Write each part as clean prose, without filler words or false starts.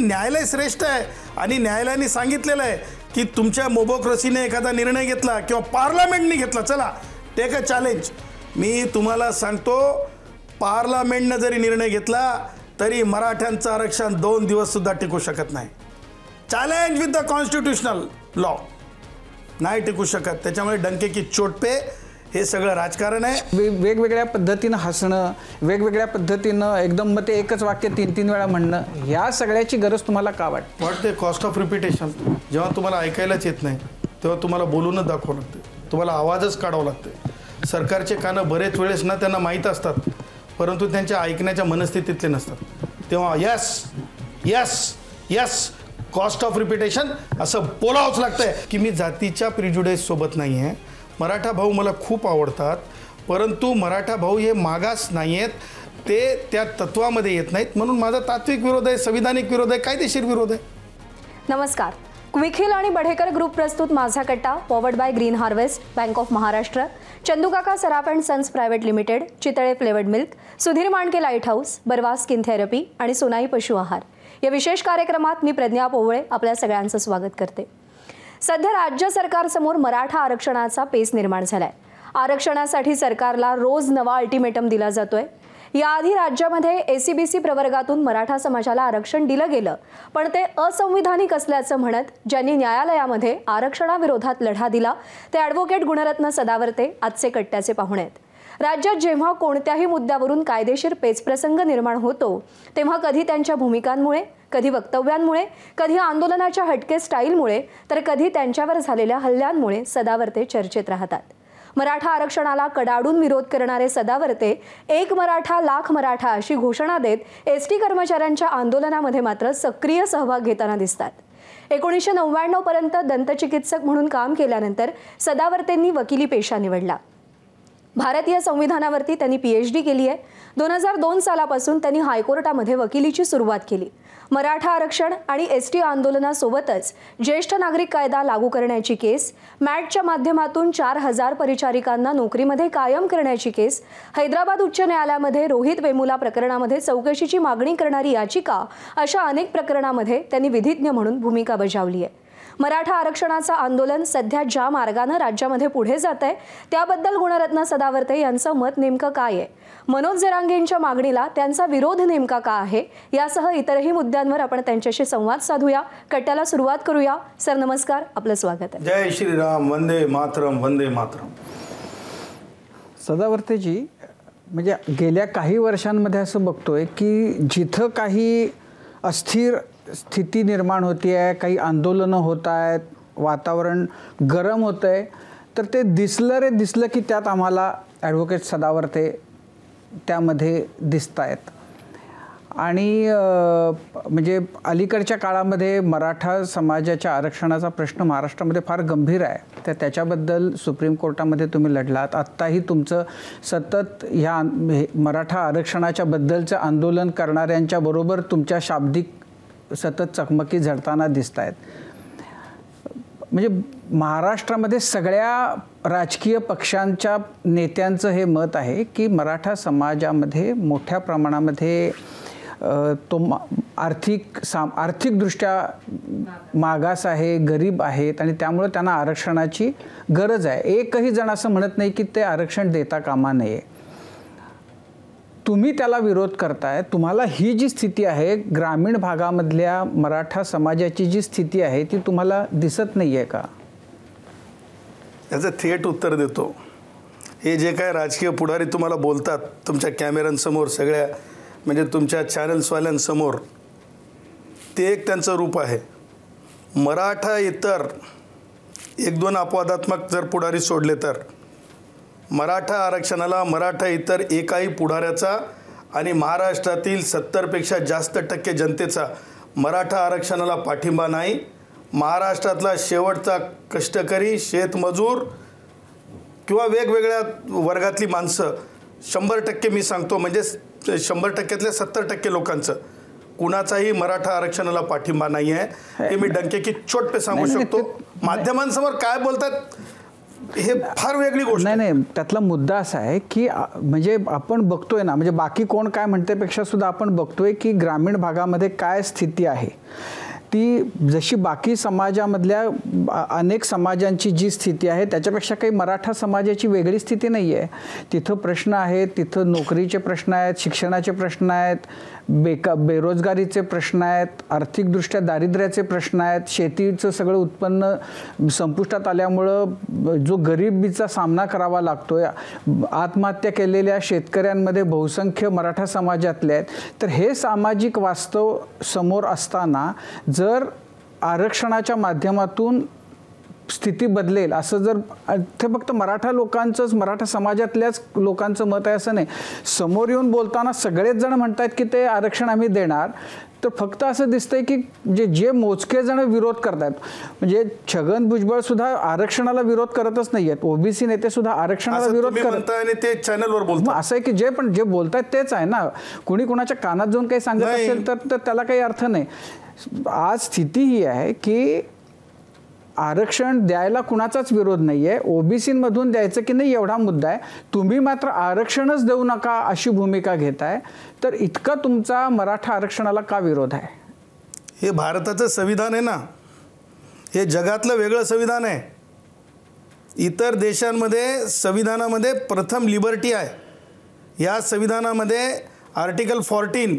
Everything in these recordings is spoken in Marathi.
न्यायालय श्रेष्ठ आहे आणि न्यायालयाने सांगितलेलं आहे की तुमच्या मोबोक्रेसीने एखादा निर्णय घेतला किंवा पार्लमेंटने घेतला, चला टेक अ चॅलेंज. मी तुम्हाला सांगतो, पार्लमेंटनं जरी निर्णय घेतला तरी मराठ्यांचं आरक्षण 2 दिवस सुद्धा टिकू शकत नाही. Challenge with the constitutional law नाही टिकू शकत. त्याच्यामुळे डंके की चोट पे हे सगळं राजकारण आहे. वेगवेगळ्या पद्धतीनं हसणं, वेगवेगळ्या पद्धतीनं एकदम मग ते एकच वाक्य 3-3 वेळा म्हणणं, ह्या सगळ्याची गरज तुम्हाला का वाटते? Cost of repetition. जेव्हा तुम्हाला ऐकायलाच येत नाही तेव्हा तुम्हाला बोलूनच दाखवावं लागते, तुम्हाला आवाजच काढावं लागते. सरकारचे कानं बरेच वेळेस ना त्यांना माहीत असतात, परंतु त्यांच्या ऐकण्याच्या मनस्थितीतले नसतात. तेव्हा yes yes yes cost of repetition असं बोलावंच लागतंय की मी जातीच्या प्रिज्युडाइस सोबत नाही आहे. मराठा भाऊ मला खूप आवडतात, परंतु मराठा भाऊ हे मागास नाही आहेत, ते त्या तत्वामध्ये येत नाहीत. म्हणून माझा तात्विक विरोध आहे, संविधानिक विरोध आहे, कायदेशीर विरोध आहे. नमस्कार. क्विक हिल आणि बढेकर ग्रुप प्रस्तुत Majha Katta, powered by Green Harvest, Bank of Maharashtra, Chandukaka Saraf and Sons Private Limited, Chitale flavoured milk, Sudhir Mandke light house, Barwa skin therapy आणि सोनाई पशु आहार या विशेष कार्यक्रमात मी प्रज्ञा पोवळे आपल्या सगळ्यांचं स्वागत करते. सध्या राज्य सरकारसमोर मराठा आरक्षणाचा पेच निर्माण झालाय. आरक्षणासाठी सरकारला रोज नवा अल्टिमेटम दिला जातोय. याआधी राज्यामध्ये एसीबीसी प्रवर्गातून मराठा समाजाला आरक्षण दिलं गेलं, पण ते असंविधानिक असल्याचं म्हणत ज्यांनी न्यायालयामध्ये आरक्षणाविरोधात लढा दिला ते ॲडव्होकेट गुणरत्न सदावर्ते आजचे कट्ट्याचे पाहुणे आहेत. राज्यात जेव्हा कोणत्याही मुद्द्यावरून कायदेशीर पेचप्रसंग निर्माण होतो तेव्हा कधी त्यांच्या भूमिकांमुळे, कधी वक्तव्यांमुळे, कधी आंदोलनाच्या हटके स्टाईलमुळे, तर कधी त्यांच्यावर झालेल्या हल्ल्यांमुळे सदावर्ते चर्चेत राहतात. मराठा आरक्षणाला कडाडून विरोध करणारे सदावर्ते एक मराठा लाख मराठा अशी घोषणा देत एसटी कर्मचाऱ्यांच्या आंदोलनामध्ये मात्र सक्रिय सहभाग घेताना दिसतात. 1999 पर्यंत दंतचिकित्सक म्हणून काम केल्यानंतर सदावर्तेंनी वकिली पेशा निवडला. भारतीय संविधानावरती त्यांनी PhD केली आहे. 2002 सालापासून त्यांनी हायकोर्टामध्ये वकिलीची सुरुवात केली. मराठा आरक्षण आणि एसटी आंदोलनासोबतच ज्येष्ठ नागरिक कायदा लागू करण्याची केस, मॅटच्या माध्यमातून 4000 परिचारिकांना नोकरीमध्ये कायम करण्याची केस, हैदराबाद उच्च न्यायालयामध्ये रोहित वेमुला प्रकरणामध्ये चौकशीची मागणी करणारी याचिका, अशा अनेक प्रकरणामध्ये त्यांनी विधिज्ञ म्हणून भूमिका बजावली आहे. मराठा आरक्षणाचं आंदोलन सध्या ज्या मार्गाने राज्यामध्ये पुढे जात आहे त्याबद्दल गुणरत्न सदावर्ते यांचं मत नेमकं काय आहे? मनोज जरांगेंच्या मागणीला त्यांचा विरोध नेमका का आहे? यासह इतरही मुद्द्यांवर आपण त्यांच्याशी संवाद साधूया. कट्ट्याला सुरुवात करूया. सर नमस्कार, आपलं स्वागत आहे. जय श्रीराम, वंदे मातरम, वंदे मातरम. सदावर्तेजी, म्हणजे गेल्या काही वर्षांमध्ये असं बघतोय की जिथं काही अस्थिर स्थिती निर्माण होती आहे, काही आंदोलनं होत आहेत, वातावरण गरम होतं आहे, तर ते दिसलं की त्यात आम्हाला ॲडव्होकेट सदावर्ते त्यामध्ये दिसत आहेत. आणि म्हणजे अलीकडच्या काळामध्ये मराठा समाजाच्या आरक्षणाचा प्रश्न महाराष्ट्रामध्ये फार गंभीर आहे. तर त्याच्याबद्दल सुप्रीम कोर्टामध्ये तुम्ही लढलात. आत्ताही तुमचं सतत ह्या मराठा आरक्षणाच्या बद्दलचं आंदोलन करणाऱ्यांच्या बरोबर तुमच्या शाब्दिक सतत चकमकी झडताना दिसत आहेत. म्हणजे महाराष्ट्रामध्ये सगळ्या राजकीय पक्षांच्या नेत्यांचं हे मत आहे की मराठा समाजामध्ये मोठ्या प्रमाणामध्ये तो आर्थिकदृष्ट्या मागास आहे, गरीब आहेत आणि त्यामुळे त्यांना आरक्षणाची गरज आहे. एकही जण असं म्हणत नाही की ते आरक्षण देता कामा नये. तुम्ही त्याला विरोध करताय. तुम्हाला ही जी स्थिती आहे, ग्रामीण भागामधल्या मराठा समाजाची जी स्थिती आहे ती तुम्हाला दिसत नाही आहे का? याचं थेट उत्तर देतो. हे जे काय राजकीय पुढारी तुम्हाला बोलतात तुमच्या कॅमेऱ्यांसमोर, सगळ्या म्हणजे तुमच्या चॅनल्सवाल्यांसमोर, ते एक त्यांचं रूप आहे. मराठा इतर 1-2 अपवादात्मक जर पुढारी सोडले तर मराठा आरक्षणाला मराठा इतर एकाही पुढाऱ्याचा आणि महाराष्ट्रातील 70पेक्षा जास्त टक्के जनतेचा मराठा आरक्षणाला पाठिंबा नाही. महाराष्ट्रातला शेवटचा कष्टकरी, शेतमजूर किंवा वेगवेगळ्या वर्गातली माणसं 100% मी सांगतो, म्हणजे 100%तल्या 70% लोकांचं कुणाचाही मराठा आरक्षणाला पाठिंबा नाही आहे. हे मी डंके की चोट पे सांगू शकतो. माध्यमांसमोर काय बोलतात हे फार वेगळी गोष्ट नाही नाही, त्यातला मुद्दा असा आहे की म्हणजे आपण बघतोय ना, म्हणजे बाकी कोण काय म्हणतेपेक्षा सुद्धा आपण बघतोय की ग्रामीण भागामध्ये काय स्थिती आहे ती जशी बाकी समाजामधल्या अनेक समाजांची जी स्थिती आहे त्याच्यापेक्षा काही मराठा समाजाची वेगळी स्थिती नाही आहे. तिथं प्रश्न आहेत, तिथं नोकरीचे प्रश्न आहेत, शिक्षणाचे प्रश्न आहेत, बेरोजगारीचे प्रश्न आहेत, आर्थिकदृष्ट्या दारिद्र्याचे प्रश्न आहेत, शेतीचं सगळं उत्पन्न संपुष्टात आल्यामुळं जो गरिबीचा सामना करावा लागतोय, आत्महत्या केलेल्या शेतकऱ्यांमध्ये बहुसंख्य मराठा समाजातले आहेत. तर हे सामाजिक वास्तव समोर असताना जर आरक्षणाच्या माध्यमातून स्थिती बदलेल असं जर, ते फक्त मराठा लोकांचंच, मराठा समाजातल्याच लोकांचं मत आहे असं नाही. समोर येऊन बोलताना सगळेच जण म्हणतात की ते आरक्षण आम्ही देणार. तर फक्त असं दिसतंय की जे मोजके जण विरोध करतात, म्हणजे छगन भुजबळ सुद्धा आरक्षणाला विरोध करतच नाही आहेत, ओबीसी नेते सुद्धा आरक्षणाला विरोध करत आणि ते चॅनलवर बोलतात. असं आहे की जे बोलतात तेच आहे ना. कुणी कुणाच्या कानात जाऊन काही सांगत असेल तर त्याला काही अर्थ नाही. आज स्थिती ही आहे की आरक्षण द्यायला कुणाचाच विरोध नाही आहे, ओबीसीमधून द्यायचं की नाही एवढा मुद्दा आहे. तुम्ही मात्र आरक्षणच देऊ नका अशी भूमिका घेताय. तर इतका तुमचा मराठा आरक्षणाला का विरोध आहे? हे भारताचं संविधान आहे ना, हे जगातलं वेगळं संविधान आहे. इतर देशांमध्ये संविधानामध्ये प्रथम लिबर्टी आहे. या संविधानामध्ये आर्टिकल 14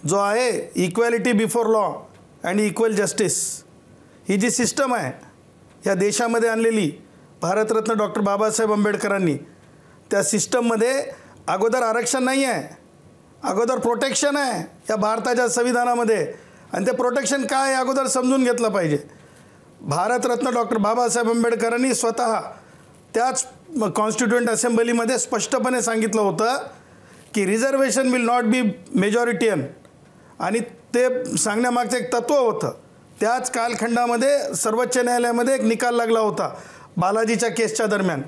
जो आहे equality before law and equal justice, ही जी सिस्टम आहे या देशामध्ये आणलेली भारतरत्न डॉक्टर बाबासाहेब आंबेडकरांनी, त्या सिस्टममध्ये अगोदर आरक्षण नाही आहे, अगोदर प्रोटेक्शन आहे या भारताच्या संविधानामध्ये. आणि ते प्रोटेक्शन काय आहे अगोदर समजून घेतलं पाहिजे. भारतरत्न डॉक्टर बाबासाहेब आंबेडकरांनी स्वतः त्याच कॉन्स्टिट्युएंट असेंब्लीमध्ये स्पष्टपणे सांगितलं होतं की reservation will not be majoritarian. आणि ते सांगण्यामागचं एक तत्त्व होतं. त्याच कालखंडामध्ये सर्वोच्च न्यायालयामध्ये एक निकाल लागला होता बालाजीच्या केसच्या दरम्यान,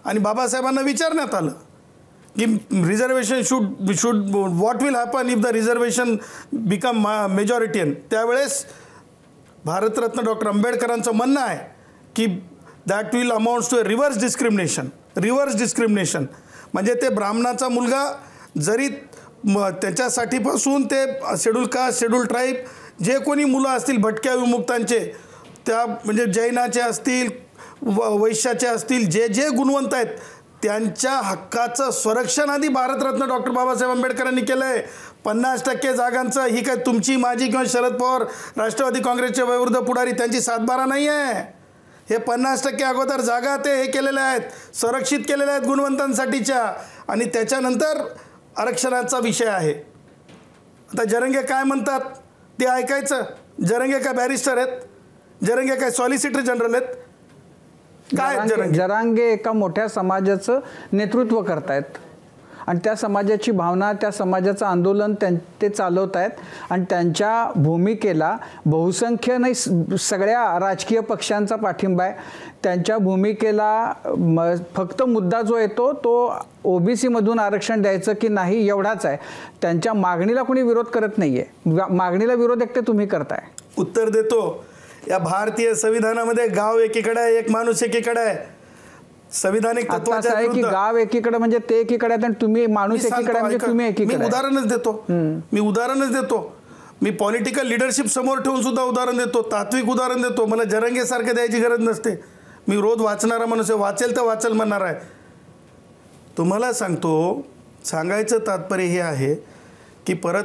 आणि बाबासाहेबांना विचारण्यात आलं की reservation should what will happen if the reservation become majoritarian. त्यावेळेस भारतरत्न डॉक्टर आंबेडकरांचं म्हणणं आहे की that will amounts to reverse discrimination. म्हणजे ते ब्राह्मणाचा मुलगा जरी त्याच्यासाठीपासून ते शेड्यूल कास्ट, शेड्यूल ट्राईब, जे कोणी मुलं असतील भटक्या विमुक्तांचे, त्या म्हणजे जैनाचे असतील, वैश्याचे असतील, जे गुणवंत आहेत त्यांच्या हक्काचं संरक्षण आधी भारतरत्न डॉक्टर बाबासाहेब आंबेडकरांनी केलं आहे. 50% जागांचं ही काय तुमची, माझी किंवा शरद पवार राष्ट्रवादी काँग्रेसचे वयोवृद्ध पुढारी त्यांची 7-12 नाही आहे. हे 50% अगोदर जागा ते हे केलेल्या आहेत, संरक्षित केलेल्या आहेत गुणवंतांसाठीच्या. आणि त्याच्यानंतर आरक्षणाचा विषय आहे. आता जरंगे काय म्हणतात ते ऐकायचं. जरंगे काय बॅरिस्टर आहेत? जरंगे काय सॉलिसिटर जनरल आहेत? काय जरांगे एका मोठ्या समाजाचं नेतृत्व करतायत आणि त्या समाजाची भावना, त्या समाजाचं आंदोलन ते चालवत आहेत. आणि त्यांच्या भूमिकेला बहुसंख्य नाही सगळ्या राजकीय पक्षांचा पाठिंबा आहे. त्यांच्या भूमिकेला फक्त मुद्दा जो येतो तो ओबीसीमधून आरक्षण द्यायचं की नाही एवढाच आहे. त्यांच्या मागणीला कोणी विरोध करत नाही आहे. मागणीला विरोध एकटे तुम्ही करताय. उत्तर देतो. या भारतीय संविधानामध्ये गाव एकीकडे आहे, एक माणूस एकीकडे आहे. संविधानिक तत्वाच्या आहे की गाव एकीकडे म्हणजे ते एकीकडे आहेत आणि तुम्ही माणूस एकीकडे म्हणजे तुम्ही एकीकडे. मी उदाहरणच देतो. मी पॉलिटिकल लिडरशिप समोर ठेवून सुद्धा उदाहरण देतो, तात्विक उदाहरण देतो. मला जरंगेसारखे द्यायची गरज नसते. मी रोज वाचणारा माणूस आहे, वाचेल तर वाचल म्हणणार आहे. तुम्हाला सांगायचं तात्पर्य हे आहे की परत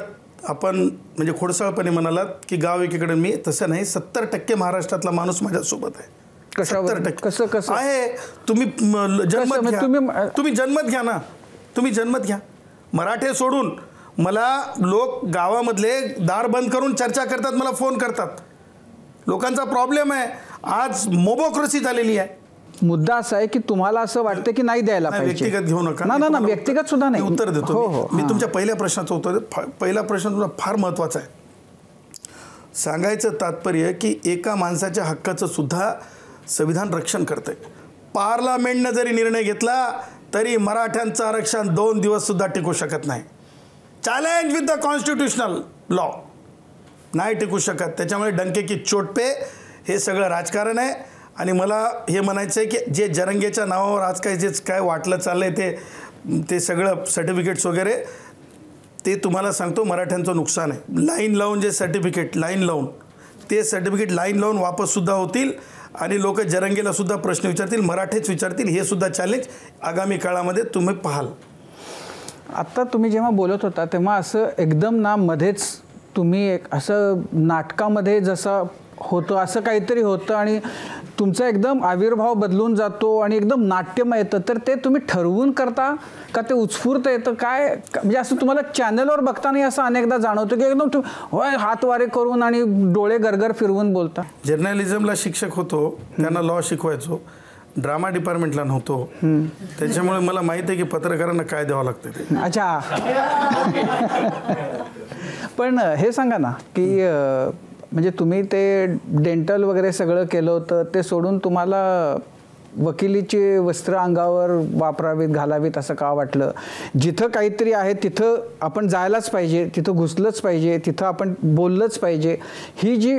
आपण म्हणजे खोडसाळपणे म्हणालात की गाव एकीकडे, मी तसं नाही. 70% महाराष्ट्रातला माणूस माझ्यासोबत आहे. 70% कसं आहे? तुम्ही जन्मत घ्या ना, तुम्ही जन्मत घ्या. मराठे सोडून मला लोक गावामधले दार बंद करून चर्चा करतात, मला फोन करतात. लोकांचा प्रॉब्लेम आहे. आज मोबोक्रेसी झालेली आहे. मुद्दा असा आहे की तुम्हाला असं वाटतं की नाही द्यायला पाहिजे. व्यक्तिगत घेऊ नका. ना व्यक्तिगत सुद्धा नाही. उत्तर देतो. मी तुमच्या पहिल्या प्रश्नाचं उत्तर देतो. पहिला प्रश्न तुमचा फार महत्त्वाचा आहे. सांगायचं तात्पर्य की एका माणसाच्या हक्काचं सुद्धा संविधान रक्षण करते. पार्लमेंटनं जरी निर्णय घेतला तरी मराठ्यांचं आरक्षण 2 दिवस सुद्धा टिकू शकत नाही. Challenge with the constitutional law नाही टिकू शकत. त्याच्यामुळे डंके की चोट पे हे सगळं राजकारण आहे. आणि मला हे म्हणायचं आहे की जे जरंगेच्या नावावर आज काय वाटलं चाललं आहे ते सगळं सर्टिफिकेट्स वगैरे ते तुम्हाला सांगतो मराठ्यांचं नुकसान आहे. लाईन लावून जे सर्टिफिकेट ते सर्टिफिकेट लाईन लावून वापससुद्धा होतील आणि लोक जरंगेलासुद्धा प्रश्न विचारतील, मराठेच विचारतील. हे सुद्धा चॅलेंज आगामी काळामध्ये तुम्ही पाहाल. आत्ता तुम्ही जेव्हा बोलत होता तेव्हा असं एकदम ना मध्येच तुम्ही एक असं नाटकामध्ये जसं होतं असं काहीतरी होतं आणि तुमचा एकदम आविर्भाव बदलून जातो आणि एकदम नाट्यमय येतं. तर ते तुम्ही ठरवून करता का ते उत्स्फूर्त येतं काय? म्हणजे असं तुम्हाला चॅनलवर बघताना असं अनेकदा जाणवतं की एकदम होय हात वारे करून आणि डोळे गरगर फिरवून बोलता. जर्नलिझमला शिक्षक होतो, त्यांना लॉ शिकवायचो, ड्रामा डिपार्टमेंटला नव्हतो. त्याच्यामुळे मला माहिती आहे की पत्रकारांना काय द्यावं लागतं ते. अच्छा. पण हे सांगा ना की म्हणजे तुम्ही ते डेंटल वगैरे सगळं केलं होतं, ते सोडून तुम्हाला वकिलीची वस्त्र अंगावर वापरावीत घालावीत असं का वाटलं? जिथं काहीतरी आहे तिथं आपण जायलाच पाहिजे, तिथं घुसलंच पाहिजे, तिथं आपण बोललंच पाहिजे. ही जी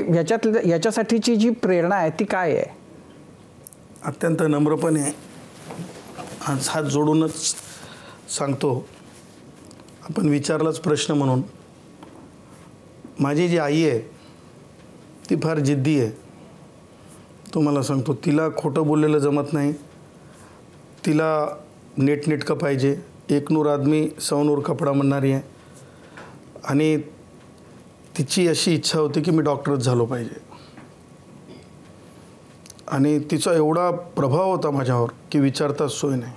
याच्यासाठीची जी प्रेरणा आहे ती काय आहे? अत्यंत नम्रपणे हात जोडूनच सांगतो, आपण विचारलाच प्रश्न म्हणून. माझी जी आई आहे ती फार जिद्दी आहे. तुम्हाला सांगतो, तिला खोटं बोललेलं जमत नाही. तिला नेटनेटकं पाहिजे. एक नूर आदमी सौ नूर कपडा म्हणणारी आहे. आणि तिची अशी इच्छा होती की मी डॉक्टरच झालो पाहिजे. आणि तिचा एवढा प्रभाव होता माझ्यावर की विचारताच सोय नाही.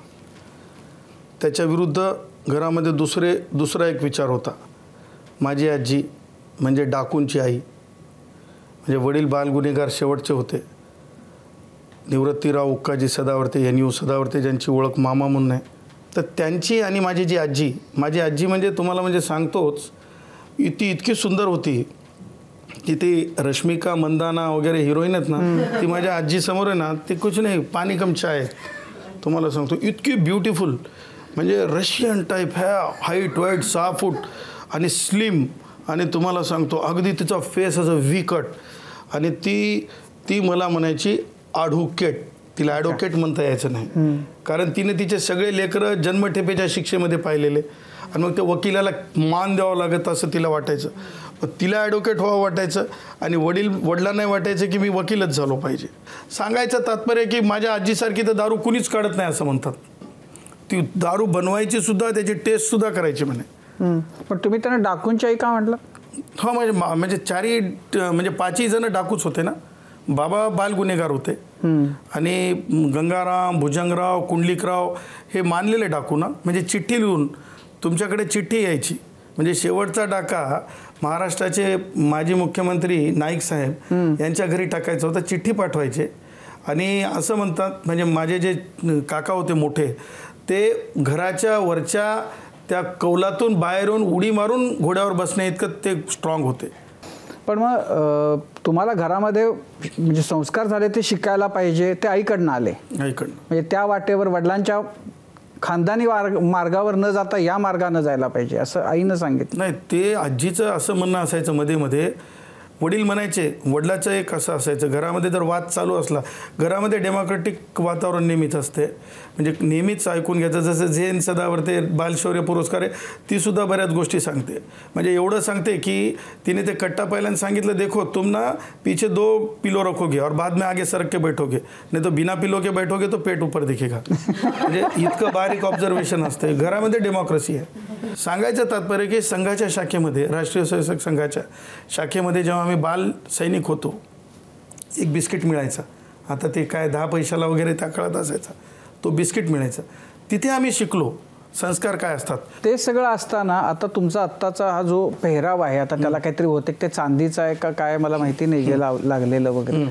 त्याच्या विरुद्ध घरामध्ये दुसरा एक विचार होता. माझी आजी म्हणजे डाकूंची आई, म्हणजे वडील बालगुन्हेगार शेवटचे होते. निवृत्तीराव उक्काजी सदावर्ते, NU सदावर्ते, ज्यांची ओळख मामा म्हणून आहे. तर त्यांची आणि माझी जी आजी, माझी आजी म्हणजे तुम्हाला म्हणजे सांगतोच, ती इतकी सुंदर होती की ती रश्मिका मंदाना वगैरे हिरोईन आहेत ना, ती माझ्या आजीसमोर आहे ना, ती कुछ नाही पाणी कम चाय. तुम्हाला सांगतो इतकी ब्युटिफुल, म्हणजे रशियन टाईप ह्या, हाईट वाईट 6 फूट आणि स्लिम. आणि तुम्हाला सांगतो अगदी तिचा फेस असं व्ही कट. आणि ती मला म्हणायची ॲडव्होकेट. तिला ॲडव्होकेट म्हणता यायचं नाही, कारण तिने तिचे सगळे लेकरं जन्मठेपेच्या शिक्षेमध्ये पाहिलेले. आणि मग ते वकिलाला मान द्यावं लागत असं तिला वाटायचं. पण तिला ॲडव्होकेट व्हावं वाटायचं आणि वडिलांनाही वाटायचं की मी वकीलच झालो पाहिजे. सांगायचं तात्पर्य की माझ्या आजीसारखी तर दारू कुणीच काढत नाही असं म्हणतात. ती दारू बनवायची सुद्धा, त्याची टेस्टसुद्धा करायची म्हणे. पण तुम्ही त्यांना डाकूंची आई का म्हटलं? हो, म्हणजे म्हणजे 5ही जण डाकूच होते ना. बाबा बाल गुन्हेगार होते आणि गंगाराम, भुजंगराव, कुंडलिकराव हे मानलेले डाकू ना. म्हणजे चिठ्ठी लिहून तुमच्याकडे चिठ्ठी यायची. म्हणजे शेवटचा डाका महाराष्ट्राचे माजी मुख्यमंत्री नाईक साहेब यांच्या घरी टाकायचा होता. चिठ्ठी पाठवायचे आणि असं म्हणतात, म्हणजे माझे जे काका होते मोठे, ते घराच्या वरच्या त्या कौलातून बाहेर येऊन उडी मारून घोड्यावर बसणे इतकं ते स्ट्रॉंग होते. पण मग तुम्हाला घरामध्ये म्हणजे संस्कार झाले ते शिकायला पाहिजे, ते आईकडनं आले. आईकडनं म्हणजे त्या वाटेवर वडिलांच्या खानदानी मार्गावर न जाता या मार्गानं जायला पाहिजे असं आईनं सांगितलं. नाही, ते आजीचं असं म्हणणं असायचं. मध्ये वडील म्हणायचे, वडिलाचं एक असं असायचं, घरामध्ये जर वाद चालू असला, घरामध्ये डेमोक्रेटिक वातावरण नेहमीच असते. म्हणजे नेहमीच ऐकून घ्यायचं. जसं झेन सदावर्ते बालशौर्य पुरस्कार आहे, तीसुद्धा बऱ्याच गोष्टी सांगते. म्हणजे एवढं सांगते की तिने ते कट्टा पहिल्यांदा सांगितलं, देखो तुम ना पीछे 2 पिलो रखोगे और बाद में आगे सरक के बैठोगे, नहीं तो बिना पिलो के बैठोगे तो पेट ऊपर दिखेगा. म्हणजे इतकं बारीक ऑब्झर्वेशन असते. घरामध्ये डेमोक्रेसी आहे. सांगायचं तात्पर्य की संघाच्या शाखेमध्ये, राष्ट्रीय स्वयंसेवक संघाच्या शाखेमध्ये जेव्हा आम्ही बाल सैनिक होतो, एक बिस्किट मिळायचा. आता ते काय 10 पैशाला वगैरे त्या काळात असायचा, तो बिस्किट मिळायचा. तिथे आम्ही शिकलो संस्कार काय असतात. ते सगळं असताना आता तुमचा आत्ताचा हा जो पेहराव आहे, आता त्याला काहीतरी होते, ते चांदीचा आहे का काय मला माहिती नाही, लागलेलं वगैरे.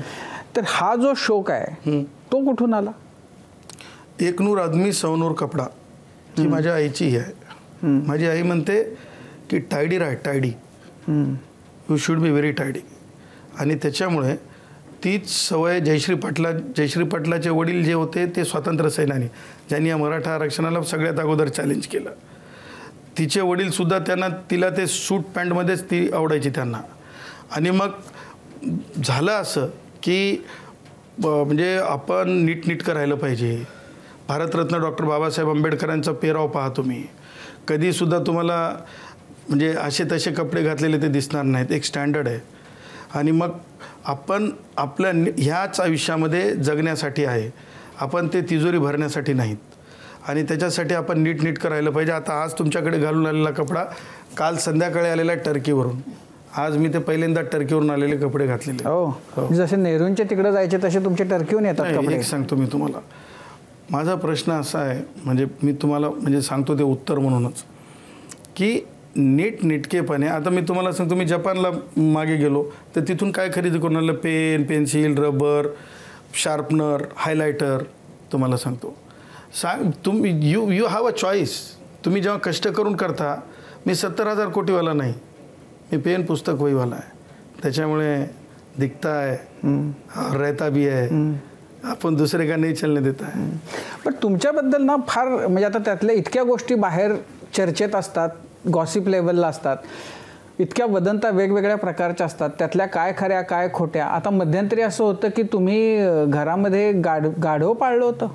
तर हा जो शौक आहे तो कुठून आला? एक नूर आदमी सौ नूर कपडा ही माझ्या आईची आहे. माझी आई म्हणते की टायडी राह, tidy, you should be very tidy. आणि त्याच्यामुळे तीच सवय जयश्री पाटलाचे वडील जे होते ते स्वातंत्र्य सेनानी, ज्यांनी या मराठा आरक्षणाला सगळ्यात अगोदर चॅलेंज केलं. तिचे वडीलसुद्धा तिला ते सूट पॅन्टमध्येच ती आवडायची त्यांना. आणि मग झालं असं की म्हणजे आपण नीटनेटकं राहिलं पाहिजे. भारतरत्न डॉक्टर बाबासाहेब आंबेडकरांचा पेहराव पहा तुम्ही, कधीसुद्धा तुम्हाला म्हणजे असे तसे कपडे घातलेले ते दिसणार नाहीत. एक स्टँडर्ड आहे. आणि मग आपण आपल्या ह्याच आयुष्यामध्ये जगण्यासाठी आहे, आपण ते तिजोरी भरण्यासाठी नाहीत. आणि त्याच्यासाठी आपण नीटनेटकं राहिलं पाहिजे. आता आज तुमच्याकडे घालून आलेला कपडा काल संध्याकाळी आलेला आहे टर्कीवरून. आज मी ते पहिल्यांदा टर्कीवरून आलेले कपडे घातलेले. हो, जसे नेहरूंच्या तिकडे जायचे तसे तुमचे टर्कीहून येतात कपडे. एक सांगतो मी तुम्हाला, माझा प्रश्न असा आहे, म्हणजे मी तुम्हाला म्हणजे सांगतो ते उत्तर म्हणूनच, की नीटनेटकेपणे आता मी तुम्हाला सांगतो, मी जपानला मागे गेलो तर तिथून काय खरेदी करून आणलं, pen, pencil, rubber, sharpener, highlighter. तुम्हाला सांगतो तुम्ही यू हॅव अ चॉईस. तुम्ही जेव्हा कष्ट करून करता, मी 70,000 कोटीवाला नाही, मी पेन पुस्तक वहीवाला आहे. त्याच्यामुळे दिखता है रहता भी है, आपण दुसरे का नाही चलने देता है. पण तुमच्याबद्दल ना फार म्हणजे आता त्यातल्या इतक्या गोष्टी बाहेर चर्चेत असतात, गॉसिप लेवलला असतात, इतक्या वदंता वेगवेगळ्या प्रकारच्या असतात, त्यातल्या काय खऱ्या काय खोट्या. आता मध्यंतरी असं होतं की तुम्ही घरामध्ये गाढव पाळलं होतं.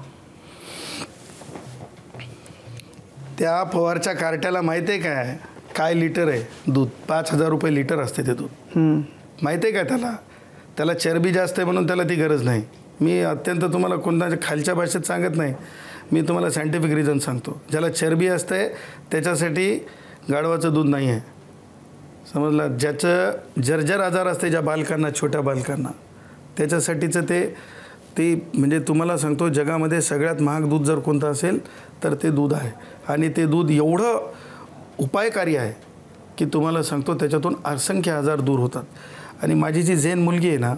त्या पवारच्या कार्ट्याला माहिती आहे काय लिटर आहे दूध? 5,000 रुपये लिटर असते ते दूध. माहिती आहे का त्याला चरबी जास्त आहे म्हणून त्याला ती गरज नाही. मी अत्यंत तुम्हाला कोणत्या खालच्या भाषेत सांगत नाही, मी तुम्हाला सायंटिफिक रिझन सांगतो. ज्याला चरबी असते त्याच्यासाठी गाढवाचं दूध नाही आहे, समजलं. ज्याचं जर्जर आजार असते ज्या बालकांना, छोट्या बालकांना, त्याच्यासाठीचं ते म्हणजे तुम्हाला सांगतो, जगामध्ये सगळ्यात महाग दूध जर कोणतं असेल तर ते दूध आहे. आणि ते दूध एवढं उपायकारी आहे की तुम्हाला सांगतो त्याच्यातून असंख्य आजार दूर होतात. आणि माझी जी झेन मुलगी आहे ना,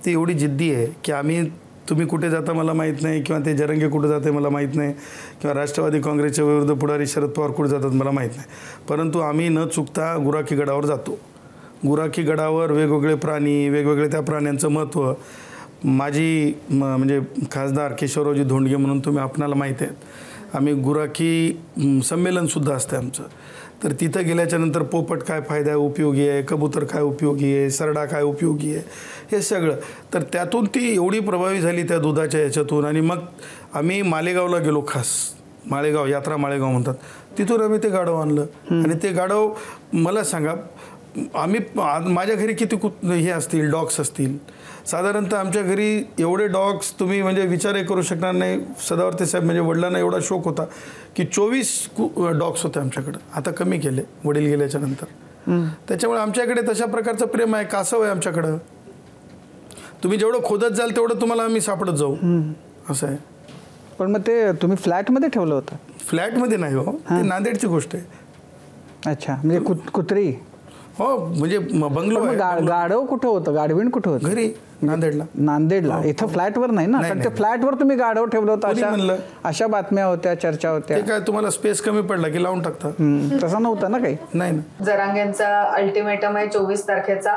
ती एवढी जिद्दी आहे की तुम्ही कुठे जाता मला माहीत नाही, किंवा ते जरंगे कुठे जाते मला माहीत नाही, किंवा राष्ट्रवादी काँग्रेसच्या विरुद्ध पुढारी शरद पवार कुठे जातात मला माहीत नाही, परंतु आम्ही न चुकता गुराखी गडावर जातो. गुराखी गडावर वेगवेगळे प्राणी, वेगवेगळे त्या प्राण्यांचं महत्त्व. माझी म्हणजे खासदार केशवरावजी धोंडगे म्हणून तुम्ही आपणाला माहिती आहेत, आम्ही गुराखी संमेलनसुद्धा असतं आमचं. तर तिथं गेल्याच्यानंतर पोपट काय फायदा आहे, उपयोगी आहे, कबूतर काय उपयोगी आहे, सरडा काय उपयोगी आहे, हे सगळं. तर त्यातून ती एवढी प्रभावी झाली त्या दुधाच्या याच्यातून. आणि मग आम्ही मालेगावला गेलो, खास माळेगाव, यात्रा माळेगाव म्हणतात, तिथून आम्ही ते गाढव आणलं. आणि ते गाढव मला सांगा, माझ्या घरी किती हे असतील, डॉग्स असतील. साधारणतः आमच्या घरी एवढे डॉग्स तुम्ही म्हणजे विचारही करू शकणार नाही. सदावर्ते साहेब म्हणजे वडिलांना एवढा शौक होता की 24 डॉग्स होते आमच्याकडं. आता कमी केले वडील गेल्याच्या नंतर. त्याच्यामुळे आमच्याकडे तशा प्रकारचं प्रेम आहे, कासव आहे आमच्याकडं. तुम्ही जेवढं खोदत जाल तेवढं तुम्हाला आम्ही सापडत जाऊ, असं आहे. पण मग ते तुम्ही फ्लॅटमध्ये ठेवलं होतं? फ्लॅटमध्ये नाही हो, ते नांदेडची गोष्ट आहे. अच्छा, म्हणजे कुत्री? हो, म्हणजे बंगलो. गाढव कुठं होतं, गाढवीण कुठं होतं? घरी नांदेडला. इथं फ्लॅटवर नाही ना, पण ते फ्लॅटवर तुम्ही गाढव ठेवलं होतं, अशा बातम्या होत्या, चर्चा होत्या. काय तुम्हाला स्पेस कमी पडला की लावून टाकता? तसं नव्हतं ना काही? नाही ना. जरांगेंचा अल्टिमेटम आहे 24 तारखेचा.